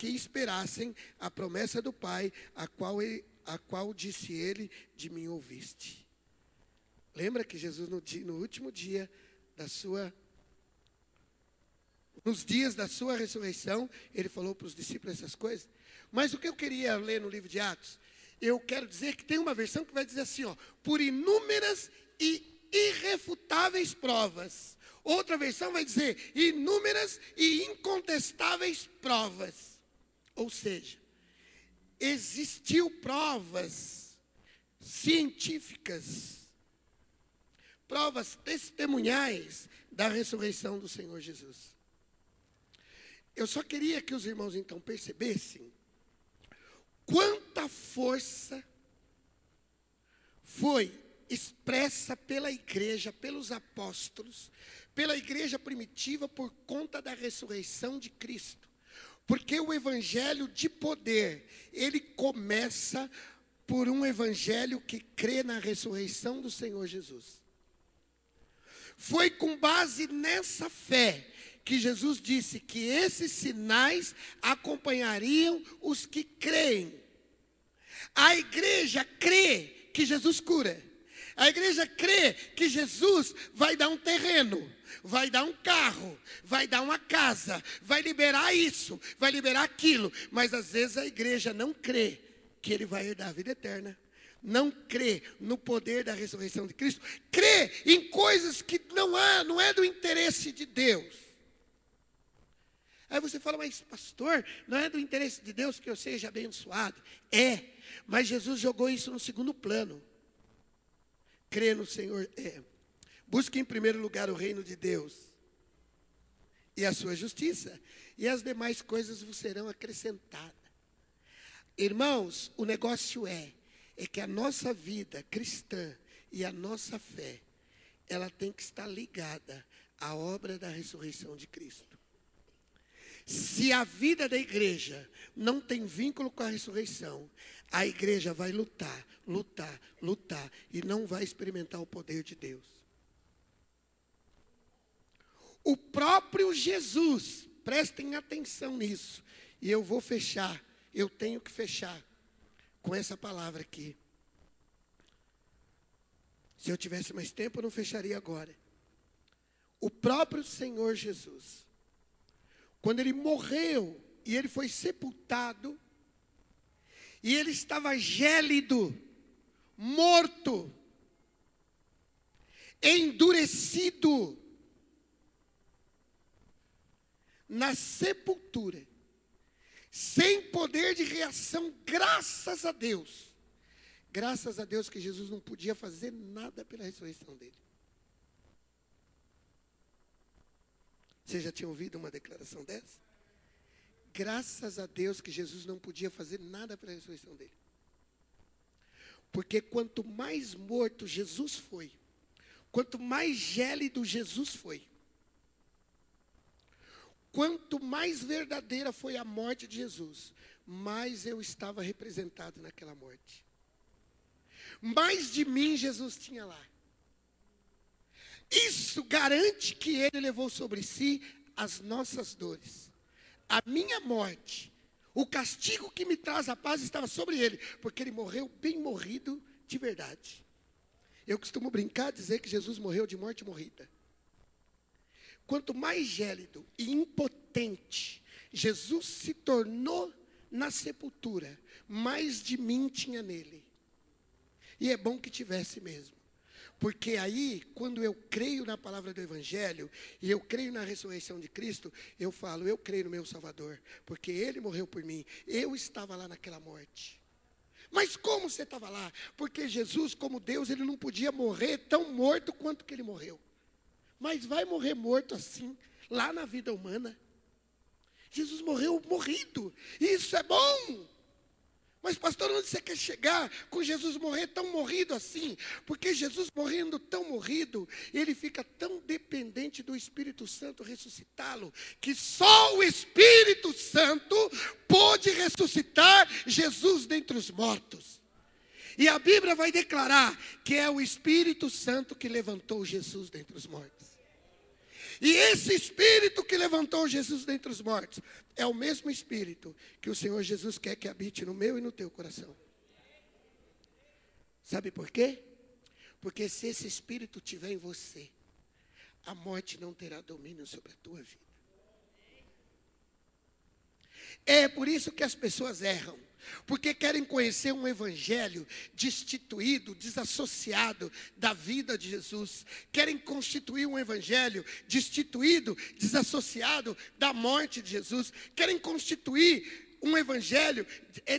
esperassem a promessa do Pai, a qual disse ele: de mim ouviste. Lembra que Jesus no último dia nos dias da sua ressurreição, ele falou para os discípulos essas coisas? Mas o que eu queria ler no livro de Atos, eu quero dizer que tem uma versão que vai dizer assim, ó, por inúmeras e irrefutáveis provas. Outra versão vai dizer inúmeras e incontestáveis provas. Ou seja, existiu provas científicas, provas testemunhais da ressurreição do Senhor Jesus. Eu só queria que os irmãos então percebessem quanta força foi expressa pela igreja, pelos apóstolos, pela igreja primitiva por conta da ressurreição de Cristo. Porque o evangelho de poder, ele começa por um evangelho que crê na ressurreição do Senhor Jesus. Foi com base nessa fé que Jesus disse que esses sinais acompanhariam os que creem. A igreja crê que Jesus cura. A igreja crê que Jesus vai dar um terreno, vai dar um carro, vai dar uma casa, vai liberar isso, vai liberar aquilo. Mas às vezes a igreja não crê que ele vai herdar a vida eterna. Não crê no poder da ressurreição de Cristo. Crê em coisas que não é do interesse de Deus. Aí você fala, mas pastor, não é do interesse de Deus que eu seja abençoado? É, mas Jesus jogou isso no segundo plano. Crê no Senhor, busque em primeiro lugar o reino de Deus e a sua justiça, e as demais coisas vos serão acrescentadas. Irmãos, o negócio é que a nossa vida cristã e a nossa fé, ela tem que estar ligada à obra da ressurreição de Cristo. Se a vida da igreja não tem vínculo com a ressurreição, a igreja vai lutar e não vai experimentar o poder de Deus. O próprio Jesus, prestem atenção nisso, e eu vou fechar, eu tenho que fechar com essa palavra aqui. Se eu tivesse mais tempo, eu não fecharia agora. O próprio Senhor Jesus, quando ele morreu e ele foi sepultado, e ele estava gélido, morto, endurecido, na sepultura, sem poder de reação, graças a Deus. Graças a Deus que Jesus não podia fazer nada pela ressurreição dele. Você já tinha ouvido uma declaração dessa? Graças a Deus que Jesus não podia fazer nada pela ressurreição dele. Porque quanto mais morto Jesus foi, quanto mais gélido Jesus foi, quanto mais verdadeira foi a morte de Jesus, mais eu estava representado naquela morte. Mais de mim Jesus tinha lá. Isso garante que ele levou sobre si as nossas dores. A minha morte, o castigo que me traz a paz estava sobre ele, porque ele morreu bem morrido de verdade. Eu costumo brincar, dizer que Jesus morreu de morte morrida. Quanto mais gélido e impotente Jesus se tornou na sepultura, mais de mim tinha nele. E é bom que tivesse mesmo. Porque aí, quando eu creio na palavra do Evangelho, e eu creio na ressurreição de Cristo, eu falo, eu creio no meu Salvador, porque Ele morreu por mim, eu estava lá naquela morte. Mas como você estava lá? Porque Jesus, como Deus, Ele não podia morrer tão morto quanto que Ele morreu. Mas vai morrer morto assim, lá na vida humana. Jesus morreu morrido, isso é bom. Mas pastor, onde você quer chegar com Jesus morrer tão morrido assim? Porque Jesus morrendo tão morrido, ele fica tão dependente do Espírito Santo ressuscitá-lo, que só o Espírito Santo pôde ressuscitar Jesus dentre os mortos. E a Bíblia vai declarar que é o Espírito Santo que levantou Jesus dentre os mortos. E esse Espírito que levantou Jesus dentre os mortos é o mesmo Espírito que o Senhor Jesus quer que habite no meu e no teu coração. Sabe por quê? Porque se esse Espírito estiver em você, a morte não terá domínio sobre a tua vida. É por isso que as pessoas erram. Porque querem conhecer um evangelho destituído, desassociado da vida de Jesus. Querem constituir um evangelho destituído, desassociado da morte de Jesus. Querem constituir um evangelho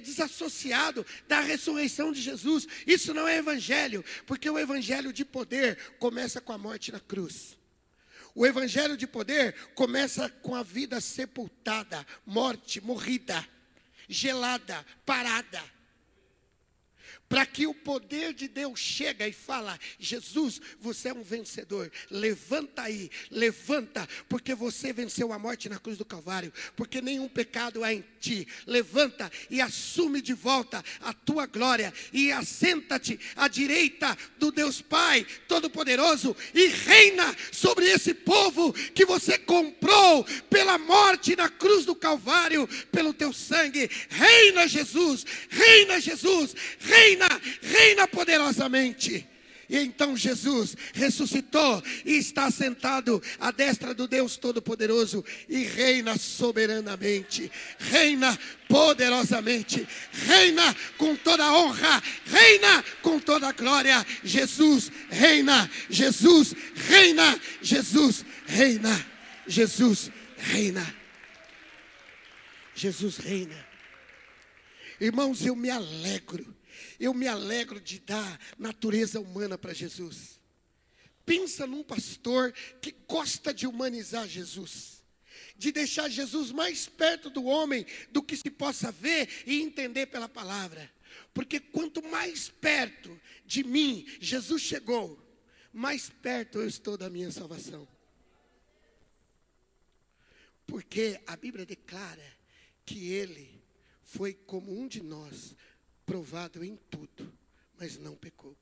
desassociado da ressurreição de Jesus. Isso não é evangelho, porque o evangelho de poder começa com a morte na cruz. O evangelho de poder começa com a vida sepultada, morte, morrida, gelada, parada. para que o poder de Deus chegue e fala: Jesus, você é um vencedor, levanta aí, levanta, porque você venceu a morte na cruz do Calvário, porque nenhum pecado há em ti. Levanta e assume de volta a tua glória, e assenta-te à direita do Deus Pai Todo-Poderoso, e reina sobre esse povo que você comprou pela morte na cruz do Calvário, pelo teu sangue. Reina Jesus, reina Jesus, reina, reina poderosamente. E então Jesus ressuscitou e está sentado à destra do Deus Todo-Poderoso e reina soberanamente, reina poderosamente, reina com toda a honra, reina com toda a glória. Jesus reina, Jesus reina, Jesus reina, Jesus reina, Jesus reina. Irmãos, eu me alegro de dar natureza humana para Jesus. Pensa num pastor que gosta de humanizar Jesus, de deixar Jesus mais perto do homem do que se possa ver e entender pela palavra. Porque quanto mais perto de mim Jesus chegou, mais perto eu estou da minha salvação. Porque a Bíblia declara que ele foi como um de nós, provado em tudo, mas não pecou.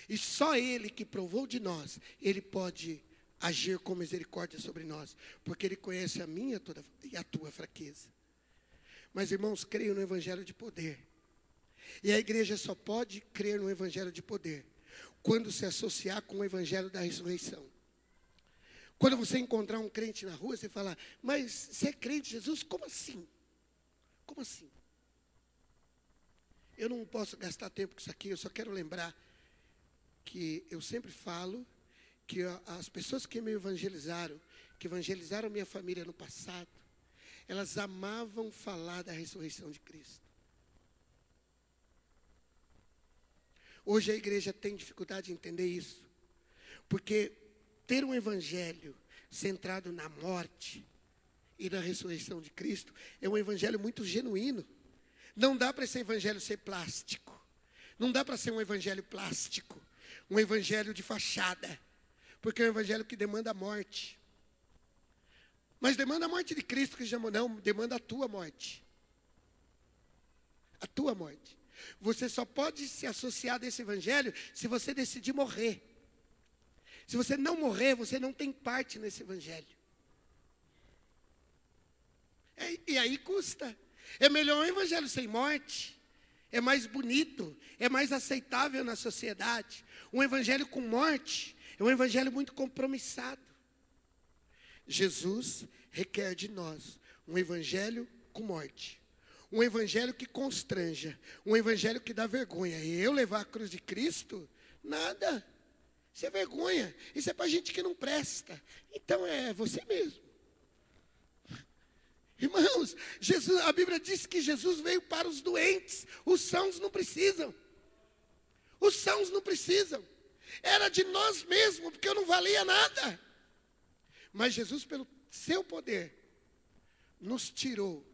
E só ele que provou de nós, ele pode agir com misericórdia sobre nós, porque ele conhece a minha e a tua fraqueza. Mas, irmãos, creio no evangelho de poder. E a igreja só pode crer no evangelho de poder quando se associar com o evangelho da ressurreição. Quando você encontrar um crente na rua, você fala: mas você é crente em Jesus? Como assim? Como assim? Eu não posso gastar tempo com isso aqui, eu só quero lembrar que eu sempre falo que as pessoas que me evangelizaram, que evangelizaram minha família no passado, elas amavam falar da ressurreição de Cristo. Hoje a igreja tem dificuldade de entender isso, porque ter um evangelho centrado na morte e na ressurreição de Cristo é um evangelho muito genuíno. Não dá para esse evangelho ser plástico. Não dá para ser um evangelho plástico, um evangelho de fachada, porque é um evangelho que demanda a morte. Mas demanda a morte de Cristo, que já não, demanda a tua morte. A tua morte. Você só pode se associar desse evangelho se você decidir morrer. Se você não morrer, você não tem parte nesse evangelho. E aí custa. É melhor um evangelho sem morte. É mais bonito, é mais aceitável na sociedade. Um evangelho com morte é um evangelho muito compromissado. Jesus requer de nós um evangelho com morte. Um evangelho que constranja. Um evangelho que dá vergonha. E eu levar a cruz de Cristo? Nada. Isso é vergonha. Isso é para gente que não presta. Então é você mesmo. Irmãos, a Bíblia diz que Jesus veio para os doentes. Os sãos não precisam. Os sãos não precisam. Era de nós mesmos, porque eu não valia nada. Mas Jesus, pelo seu poder, nos tirou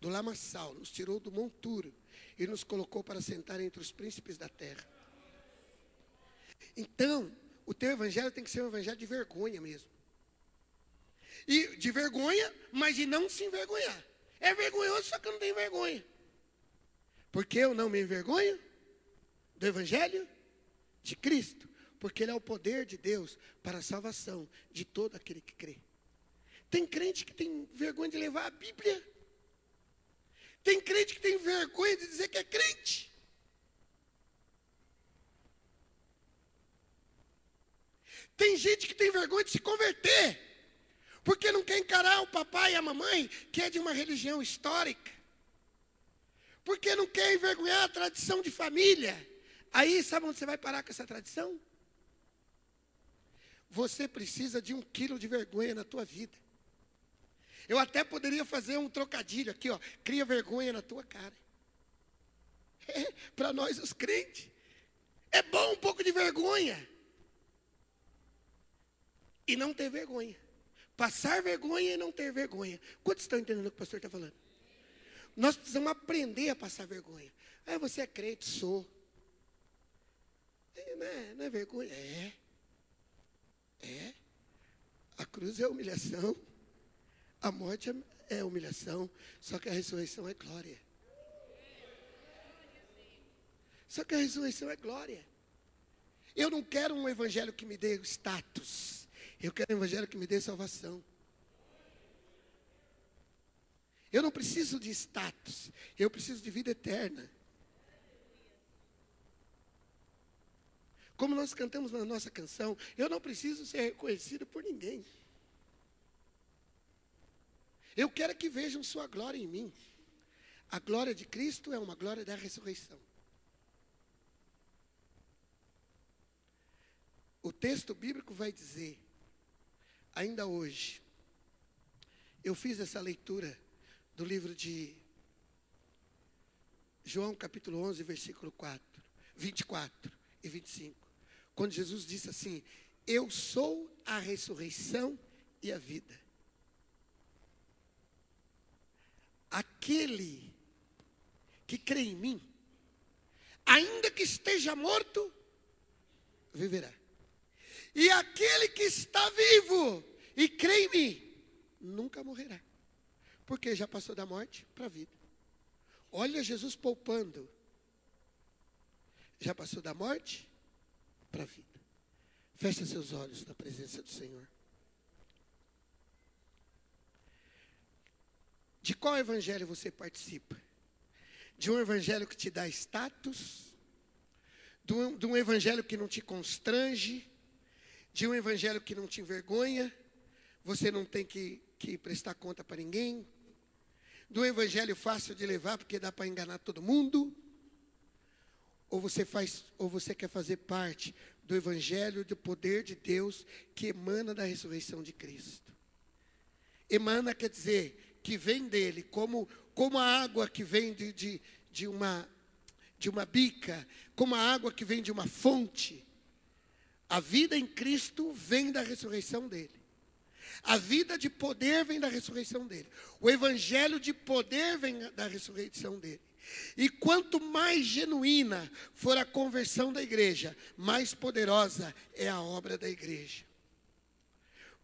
do lamaçal, nos tirou do monturo e nos colocou para sentar entre os príncipes da terra. Então, o teu evangelho tem que ser um evangelho de vergonha mesmo. E de vergonha, mas de não se envergonhar. É vergonhoso, só que eu não tenho vergonha. Porque eu não me envergonho do evangelho de Cristo. Porque ele é o poder de Deus para a salvação de todo aquele que crê. Tem crente que tem vergonha de levar a Bíblia. Tem crente que tem vergonha de dizer que é crente. Tem gente que tem vergonha de se converter, porque não quer encarar o papai e a mamãe, que é de uma religião histórica. Porque não quer envergonhar a tradição de família. Aí, sabe onde você vai parar com essa tradição? Você precisa de 1 quilo de vergonha na tua vida. Eu até poderia fazer um trocadilho aqui, ó. Cria vergonha na tua cara. Para nós os crentes, é bom um pouco de vergonha. E não ter vergonha. Passar vergonha e não ter vergonha. Quantos estão entendendo o que o pastor está falando? Nós precisamos aprender a passar vergonha. Você é crente? Sou. Não é vergonha? É. A cruz é humilhação. A morte é humilhação. Só que a ressurreição é glória. Só que a ressurreição é glória. Eu não quero um evangelho que me dê status. Eu quero um evangelho que me dê salvação. Eu não preciso de status. Eu preciso de vida eterna. Como nós cantamos na nossa canção, eu não preciso ser reconhecido por ninguém. Eu quero que vejam sua glória em mim. A glória de Cristo é uma glória da ressurreição. O texto bíblico vai dizer, ainda hoje, eu fiz essa leitura do livro de João capítulo 11, versículo 24 e 25. Quando Jesus disse assim: eu sou a ressurreição e a vida. Aquele que crê em mim, ainda que esteja morto, viverá. E aquele que está vivo e crê em mim, nunca morrerá. Porque já passou da morte para a vida. Olha Jesus poupando. Já passou da morte para a vida. Feche seus olhos na presença do Senhor. De qual evangelho você participa? De um evangelho que te dá status? De um evangelho que não te constrange? De um evangelho que não te envergonha? Você não tem que prestar conta para ninguém? De um evangelho fácil de levar porque dá para enganar todo mundo? Ou você quer fazer parte do evangelho do poder de Deus que emana da ressurreição de Cristo? Emana quer dizer que vem dele, como a água que vem de uma bica, como a água que vem de uma fonte. A vida em Cristo vem da ressurreição dele. A vida de poder vem da ressurreição dele. O evangelho de poder vem da ressurreição dele. E quanto mais genuína for a conversão da igreja, mais poderosa é a obra da igreja.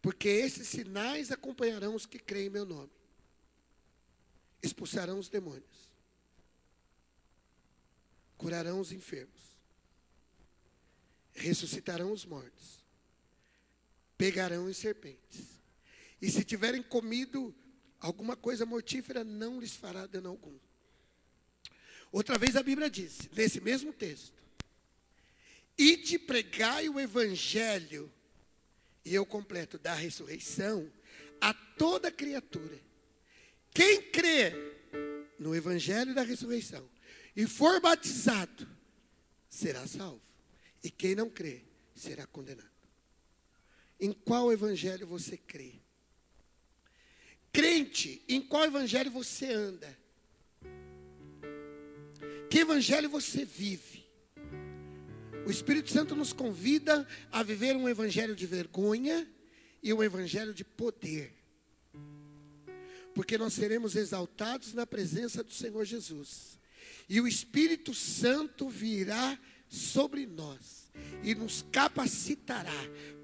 Porque esses sinais acompanharão os que creem em meu nome. Expulsarão os demônios. Curarão os enfermos. Ressuscitarão os mortos. Pegarão as serpentes. E se tiverem comido alguma coisa mortífera, não lhes fará dano algum. Outra vez a Bíblia diz, nesse mesmo texto: ide pregai o evangelho, e eu completo, da ressurreição, a toda criatura. Quem crê no evangelho da ressurreição e for batizado, será salvo. E quem não crê, será condenado. Em qual evangelho você crê? Crente, em qual evangelho você anda? Que evangelho você vive? O Espírito Santo nos convida a viver um evangelho de vergonha e um evangelho de poder. Porque nós seremos exaltados na presença do Senhor Jesus. E o Espírito Santo virá sobre nós e nos capacitará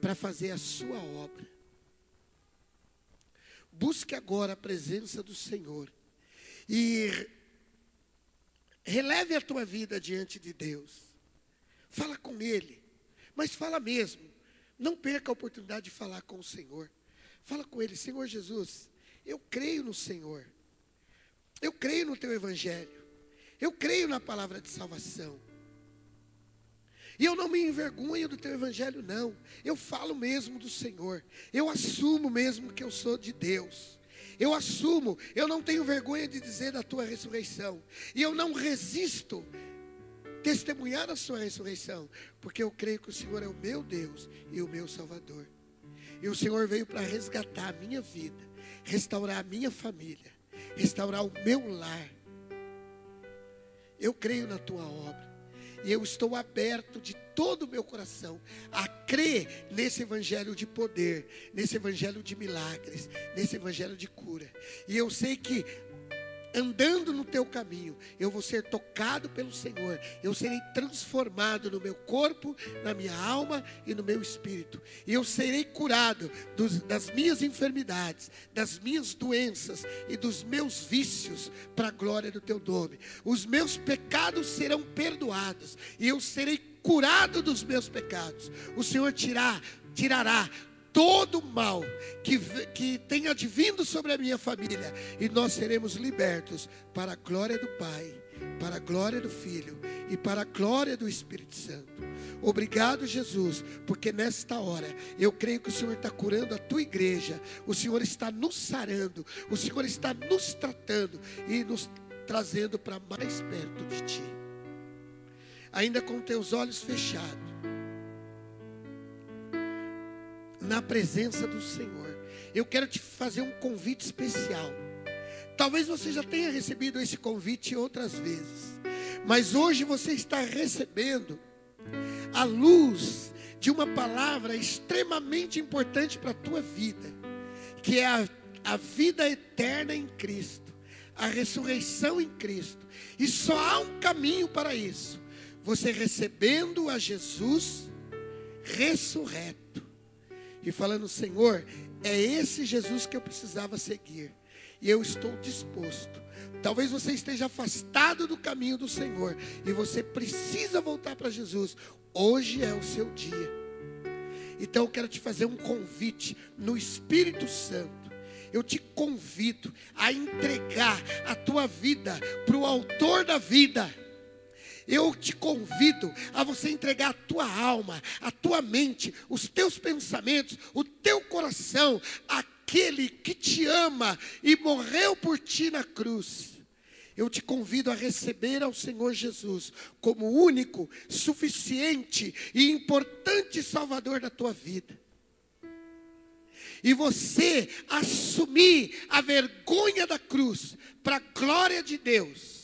para fazer a sua obra. Busque agora a presença do Senhor e releve a tua vida diante de Deus. Fala com Ele, mas fala mesmo. Não perca a oportunidade de falar com o Senhor. Fala com Ele: Senhor Jesus, eu creio no Senhor. Eu creio no Teu Evangelho. Eu creio na palavra de salvação. E eu não me envergonho do Teu Evangelho, não. Eu falo mesmo do Senhor. Eu assumo mesmo que eu sou de Deus. Eu assumo, eu não tenho vergonha de dizer da Tua ressurreição. E eu não resisto testemunhar a Sua ressurreição, porque eu creio que o Senhor é o meu Deus e o meu Salvador. E o Senhor veio para resgatar a minha vida, restaurar a minha família, restaurar o meu lar. Eu creio na Tua obra. E eu estou aberto de todo o meu coração a crer nesse evangelho de poder, nesse evangelho de milagres, nesse evangelho de cura. E eu sei que andando no teu caminho, eu vou ser tocado pelo Senhor, eu serei transformado no meu corpo, na minha alma e no meu espírito, e eu serei curado das minhas enfermidades, das minhas doenças e dos meus vícios, para a glória do teu nome. Os meus pecados serão perdoados, e eu serei curado dos meus pecados. O Senhor tirará todo mal que tenha advindo sobre a minha família, e nós seremos libertos para a glória do Pai, para a glória do Filho e para a glória do Espírito Santo. Obrigado, Jesus, porque nesta hora eu creio que o Senhor está curando a tua igreja, o Senhor está nos sarando, o Senhor está nos tratando e nos trazendo para mais perto de ti. Ainda com teus olhos fechados, na presença do Senhor, eu quero te fazer um convite especial. Talvez você já tenha recebido esse convite outras vezes, mas hoje você está recebendo a luz de uma palavra extremamente importante para a tua vida, que é a vida eterna em Cristo, a ressurreição em Cristo. E só há um caminho para isso: você recebendo a Jesus ressurreto e falando: Senhor, é esse Jesus que eu precisava seguir, e eu estou disposto. Talvez você esteja afastado do caminho do Senhor e você precisa voltar para Jesus. Hoje é o seu dia. Então eu quero te fazer um convite no Espírito Santo. Eu te convido a entregar a tua vida para o autor da vida. Eu te convido a você entregar a tua alma, a tua mente, os teus pensamentos, o teu coração, àquele que te ama e morreu por ti na cruz. Eu te convido a receber ao Senhor Jesus como único, suficiente e importante Salvador da tua vida. E você assumir a vergonha da cruz para a glória de Deus.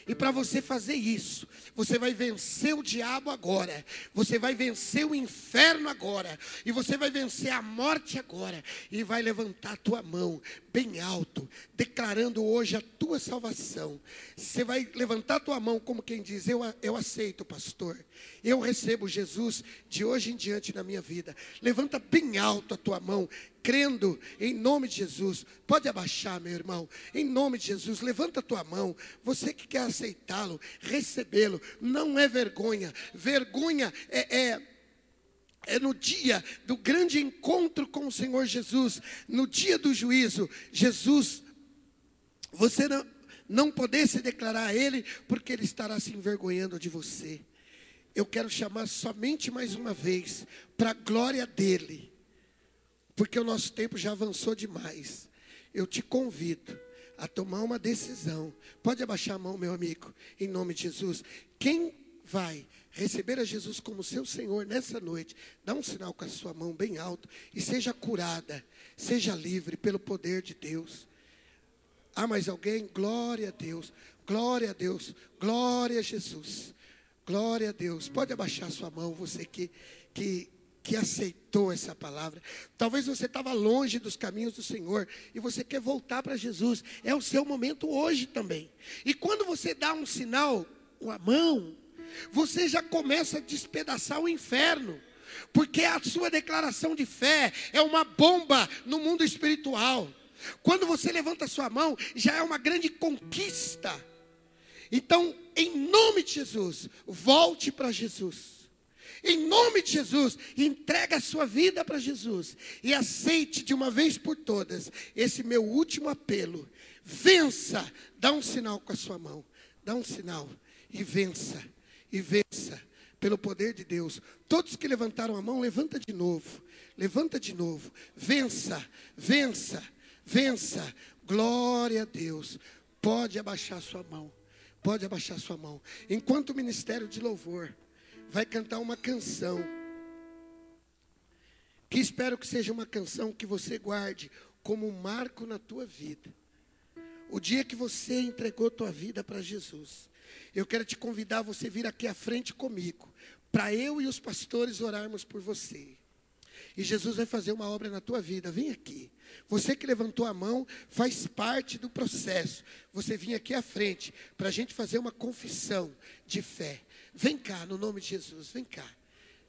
E para você fazer isso, você vai vencer o diabo agora, você vai vencer o inferno agora, e você vai vencer a morte agora, e vai levantar a tua mão bem alto, declarando hoje a tua salvação. Você vai levantar a tua mão como quem diz: eu aceito, pastor, eu recebo Jesus de hoje em diante na minha vida. Levanta bem alto a tua mão, crendo em nome de Jesus. Pode abaixar, meu irmão, em nome de Jesus. Levanta a tua mão, você que quer aceitá-lo, recebê-lo. Não é vergonha. Vergonha é no dia do grande encontro com o Senhor Jesus, no dia do juízo. Jesus, você não poder se declarar a Ele, porque Ele estará se envergonhando de você. Eu quero chamar somente mais uma vez, para a glória dEle, porque o nosso tempo já avançou demais. Eu te convido a tomar uma decisão. Pode abaixar a mão, meu amigo, em nome de Jesus. Quem vai receber a Jesus como seu Senhor nessa noite, dá um sinal com a sua mão bem alto e seja curada, seja livre pelo poder de Deus. Há mais alguém? Glória a Deus, glória a Deus, glória a Jesus, glória a Deus. Pode abaixar a sua mão, você que aceitou essa palavra. Talvez você estava longe dos caminhos do Senhor e você quer voltar para Jesus. É o seu momento hoje também. E quando você dá um sinal com a mão, você já começa a despedaçar o inferno, porque a sua declaração de fé é uma bomba no mundo espiritual. Quando você levanta a sua mão, já é uma grande conquista. Então, em nome de Jesus, volte para Jesus. Em nome de Jesus, entrega a sua vida para Jesus e aceite de uma vez por todas esse meu último apelo. Vença, dá um sinal com a sua mão, dá um sinal e vença, pelo poder de Deus. Todos que levantaram a mão, levanta de novo, vença, vença, vença, glória a Deus. Pode abaixar sua mão, pode abaixar sua mão, enquanto o ministério de louvor vai cantar uma canção, que espero que seja uma canção que você guarde como um marco na tua vida. O dia que você entregou tua vida para Jesus, eu quero te convidar a você vir aqui à frente comigo, para eu e os pastores orarmos por você. E Jesus vai fazer uma obra na tua vida. Vem aqui. Você que levantou a mão faz parte do processo. Você vinha aqui à frente para a gente fazer uma confissão de fé. Vem cá, no nome de Jesus, vem cá.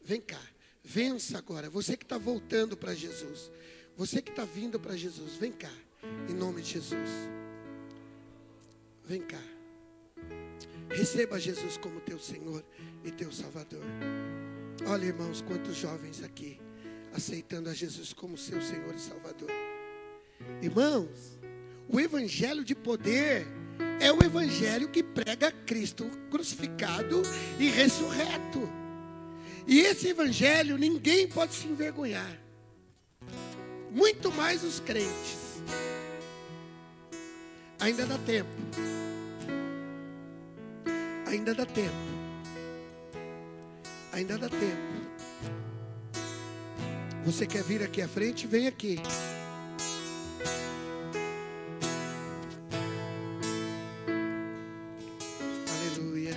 Vem cá, vença agora. Você que está voltando para Jesus. Você que está vindo para Jesus, vem cá, em nome de Jesus. Vem cá. Receba Jesus como teu Senhor e teu Salvador. Olha, irmãos, quantos jovens aqui aceitando a Jesus como seu Senhor e Salvador. Irmãos, o evangelho de poder é o evangelho que prega Cristo crucificado e ressurreto. E esse evangelho ninguém pode se envergonhar. Muito mais os crentes. Ainda dá tempo. Ainda dá tempo. Ainda dá tempo. Você quer vir aqui à frente? Vem aqui. Aleluia.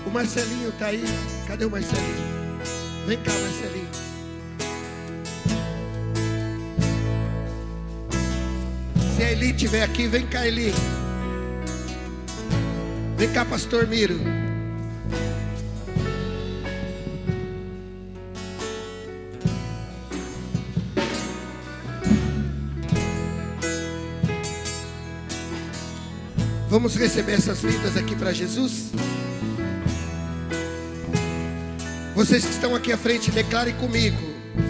O Marcelinho está aí. Cadê o Marcelinho? Vem cá, Marcelinho. Se a Eli estiver aqui, vem cá, Eli. Vem cá, pastor Miro. Vamos receber essas vidas aqui para Jesus? Vocês que estão aqui à frente, declarem comigo.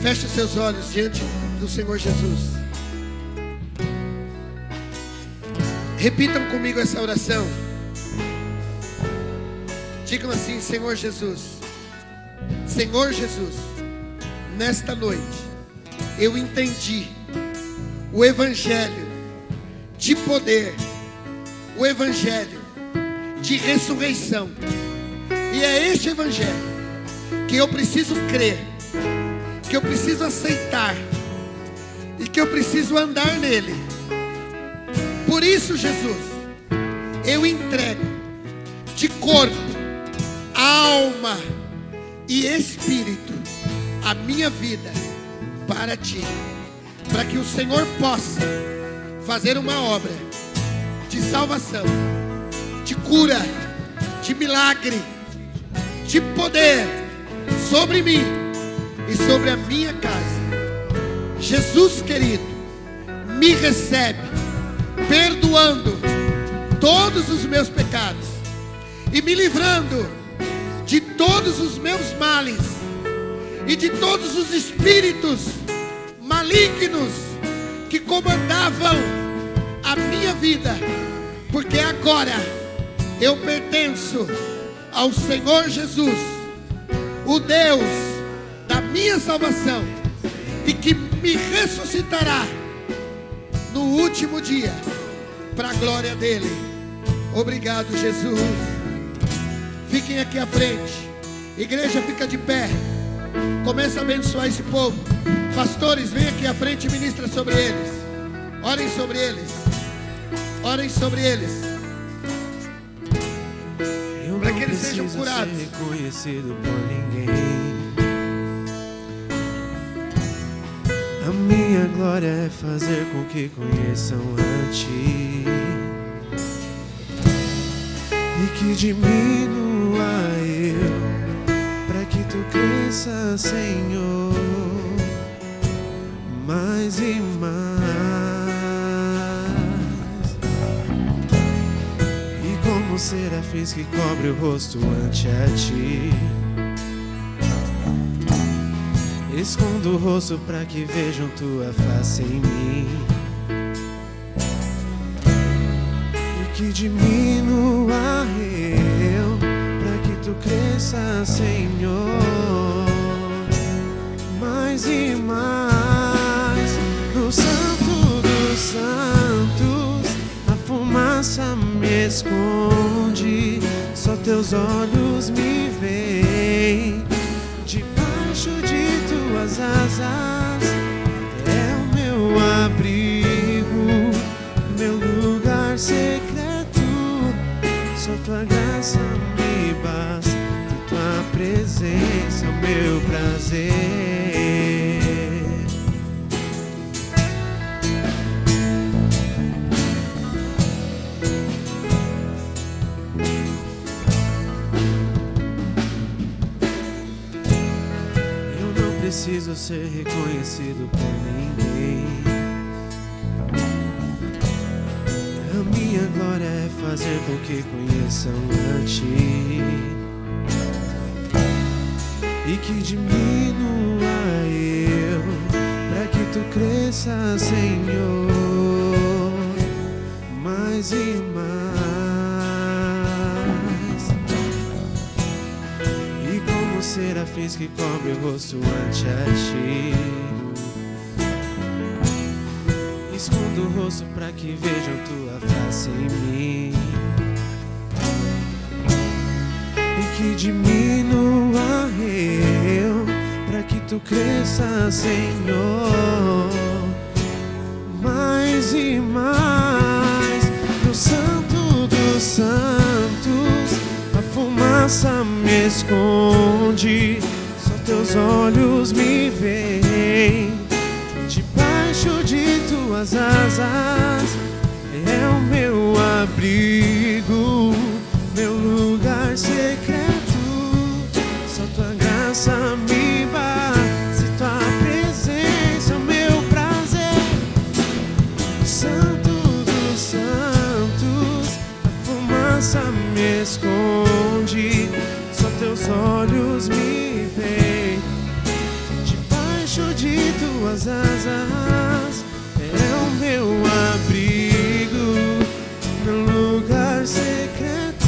Feche os seus olhos diante do Senhor Jesus. Repitam comigo essa oração. Digam assim: Senhor Jesus. Senhor Jesus, nesta noite eu entendi o evangelho de poder, o evangelho de ressurreição. E é este evangelho que eu preciso crer, que eu preciso aceitar e que eu preciso andar nele. Por isso, Jesus, eu entrego de corpo, alma e espírito a minha vida para ti, para que o Senhor possa fazer uma obra de salvação, de cura, de milagre, de poder sobre mim e sobre a minha casa. Jesus querido, me recebe, perdoando todos os meus pecados e me livrando de todos os meus males e de todos os espíritos malignos que comandavam a minha vida, porque agora eu pertenço ao Senhor Jesus, o Deus da minha salvação, e que me ressuscitará no último dia, para a glória dele. Obrigado, Jesus. Fiquem aqui à frente. Igreja, fica de pé. Começa a abençoar esse povo. Pastores, vem aqui à frente e ministra sobre eles. Orem sobre eles. Orem sobre eles, para que eles sejam curados. Ser reconhecido por ninguém. A minha glória é fazer com que conheçam a ti e que diminua eu, para que tu cresça, Senhor, mais e mais. E como serafins que cobre o rosto ante a ti, escondo o rosto para que vejam tua face em mim, e que diminua eu, para que tu cresça, Senhor, mais e mais. No Santo dos Santos a fumaça me esconde, só teus olhos me veem. Debaixo de tuas asas é o meu abrigo, meu lugar secreto. Só tua graça me basta, e tua presença é o meu prazer. Eu não preciso ser reconhecido por ninguém. A minha glória é fazer com que conheçam a ti, e que diminua eu, para que tu cresça, Senhor, mais e mais. E como serafins que cobre o rosto ante a ti, escondo o rosto para que vejam tua face em mim, e que diminua eu, para que tu cresça, Senhor, mais e mais. No Santo dos Santos a fumaça me esconde, só teus olhos me veem. Debaixo de tuas asas é o meu abrigo, meu lugar secreto. Só tua graça me basta, e tua presença é o meu prazer. Santo dos Santos a fumaça me esconde, só teus olhos me veem. Debaixo de tuas asas é o meu abrigo, meu lugar secreto.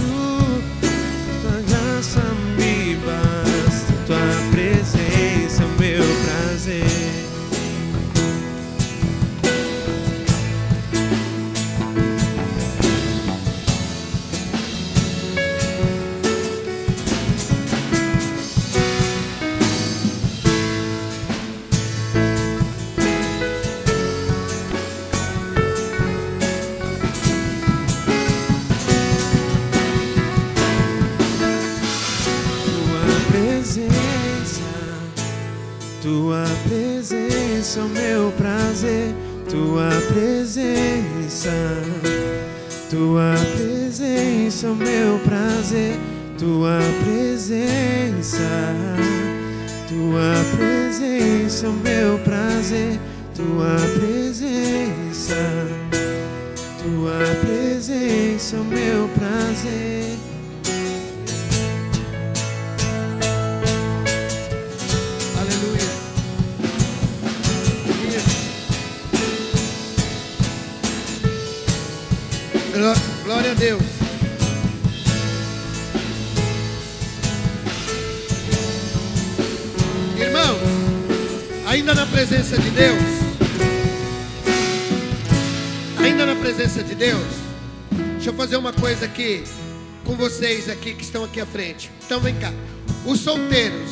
Tua graça me basta, tua presença é o meu prazer. Tua presença é o meu prazer, tua presença, tua presença é o meu prazer, tua presença, tua presença é o meu prazer, tua presença, tua presença é o meu prazer. Glória a Deus. Irmãos, ainda na presença de Deus, deixa eu fazer uma coisa aqui com vocês aqui que estão aqui à frente. Então vem cá. Os solteiros,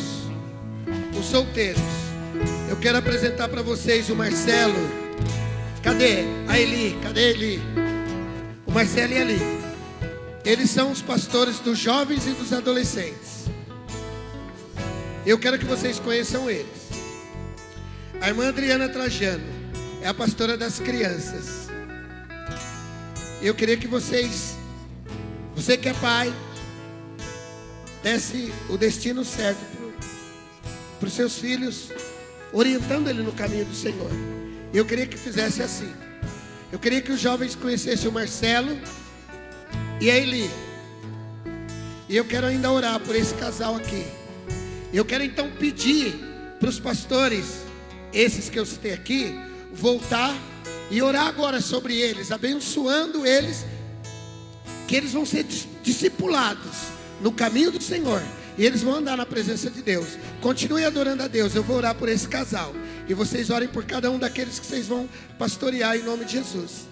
eu quero apresentar para vocês o Marcelo. Cadê a Eli? Cadê a Eli? O Marcelo e a Eli. Eles são os pastores dos jovens e dos adolescentes. Eu quero que vocês conheçam eles. A irmã Adriana Trajano é a pastora das crianças. Eu queria que você que é pai, desse o destino certo para os seus filhos, orientando ele no caminho do Senhor. Eu queria que fizesse assim. Eu queria que os jovens conhecessem o Marcelo e a Eli. E eu quero ainda orar por esse casal aqui. Eu quero então pedir para os pastores, esses que eu citei aqui, voltar e orar agora sobre eles, abençoando eles que eles vão ser discipulados no caminho do Senhor. E eles vão andar na presença de Deus. Continue adorando a Deus. Eu vou orar por esse casal. E vocês orem por cada um daqueles que vocês vão pastorear em nome de Jesus.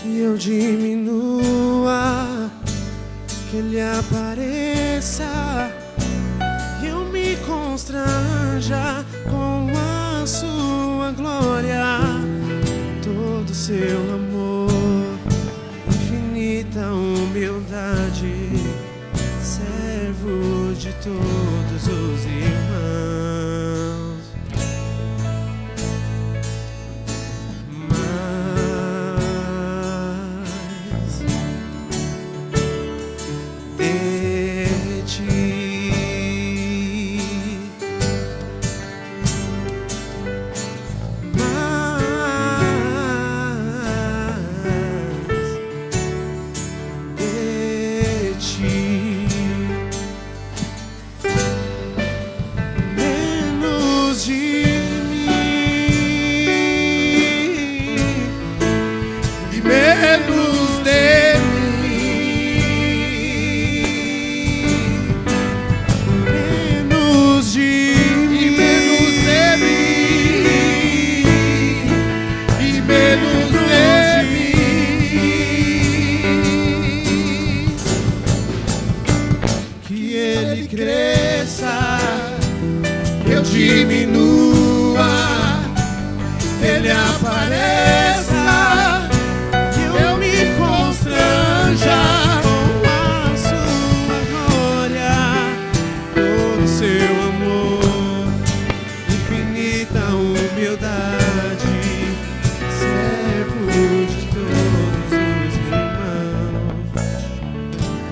E eu diminua, que Ele apareça e eu me constranja com a sua glória, todo seu amor, infinita humildade, servo de todos os irmãos.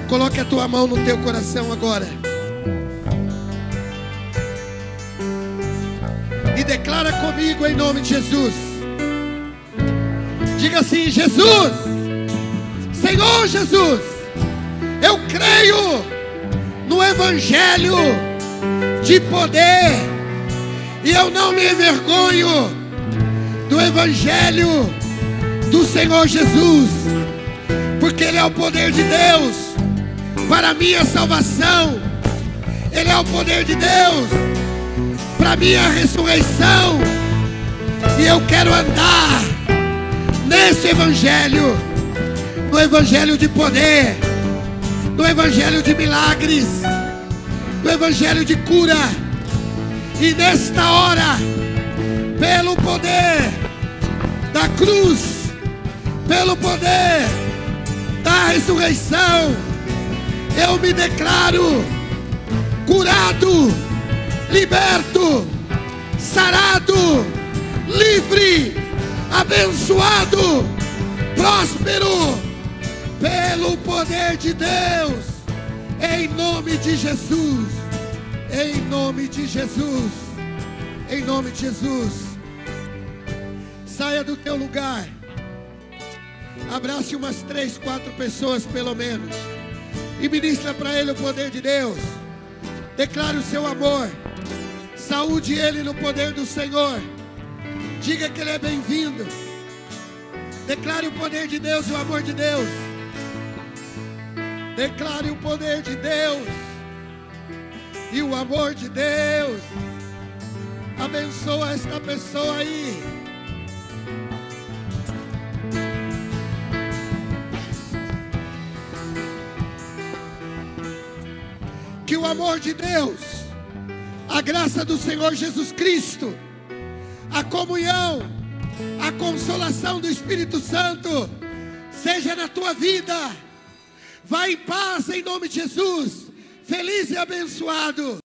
Coloque a tua mão no teu coração agora e declara comigo em nome de Jesus. Diga assim: Jesus, Senhor Jesus, eu creio no Evangelho de poder e eu não me envergonho do Evangelho do Senhor Jesus, porque Ele é o poder de Deus para a minha salvação. Ele é o poder de Deus para a minha ressurreição. E eu quero andar nesse Evangelho, no Evangelho de poder, no Evangelho de milagres, no Evangelho de cura. E nesta hora, pelo poder da cruz, pelo poder da ressurreição, eu me declaro curado, liberto, sarado, livre, abençoado, próspero, pelo poder de Deus, em nome de Jesus, em nome de Jesus, em nome de Jesus. Saia do teu lugar, abrace umas 3, 4 pessoas pelo menos, e ministra para ele o poder de Deus. Declare o seu amor, saúde ele no poder do Senhor. Diga que ele é bem-vindo. Declare o poder de Deus e o amor de Deus. Declare o poder de Deus e o amor de Deus. Abençoa esta pessoa aí. Que o amor de Deus, a graça do Senhor Jesus Cristo, a comunhão, a consolação do Espírito Santo seja na tua vida. Vá em paz em nome de Jesus, feliz e abençoado.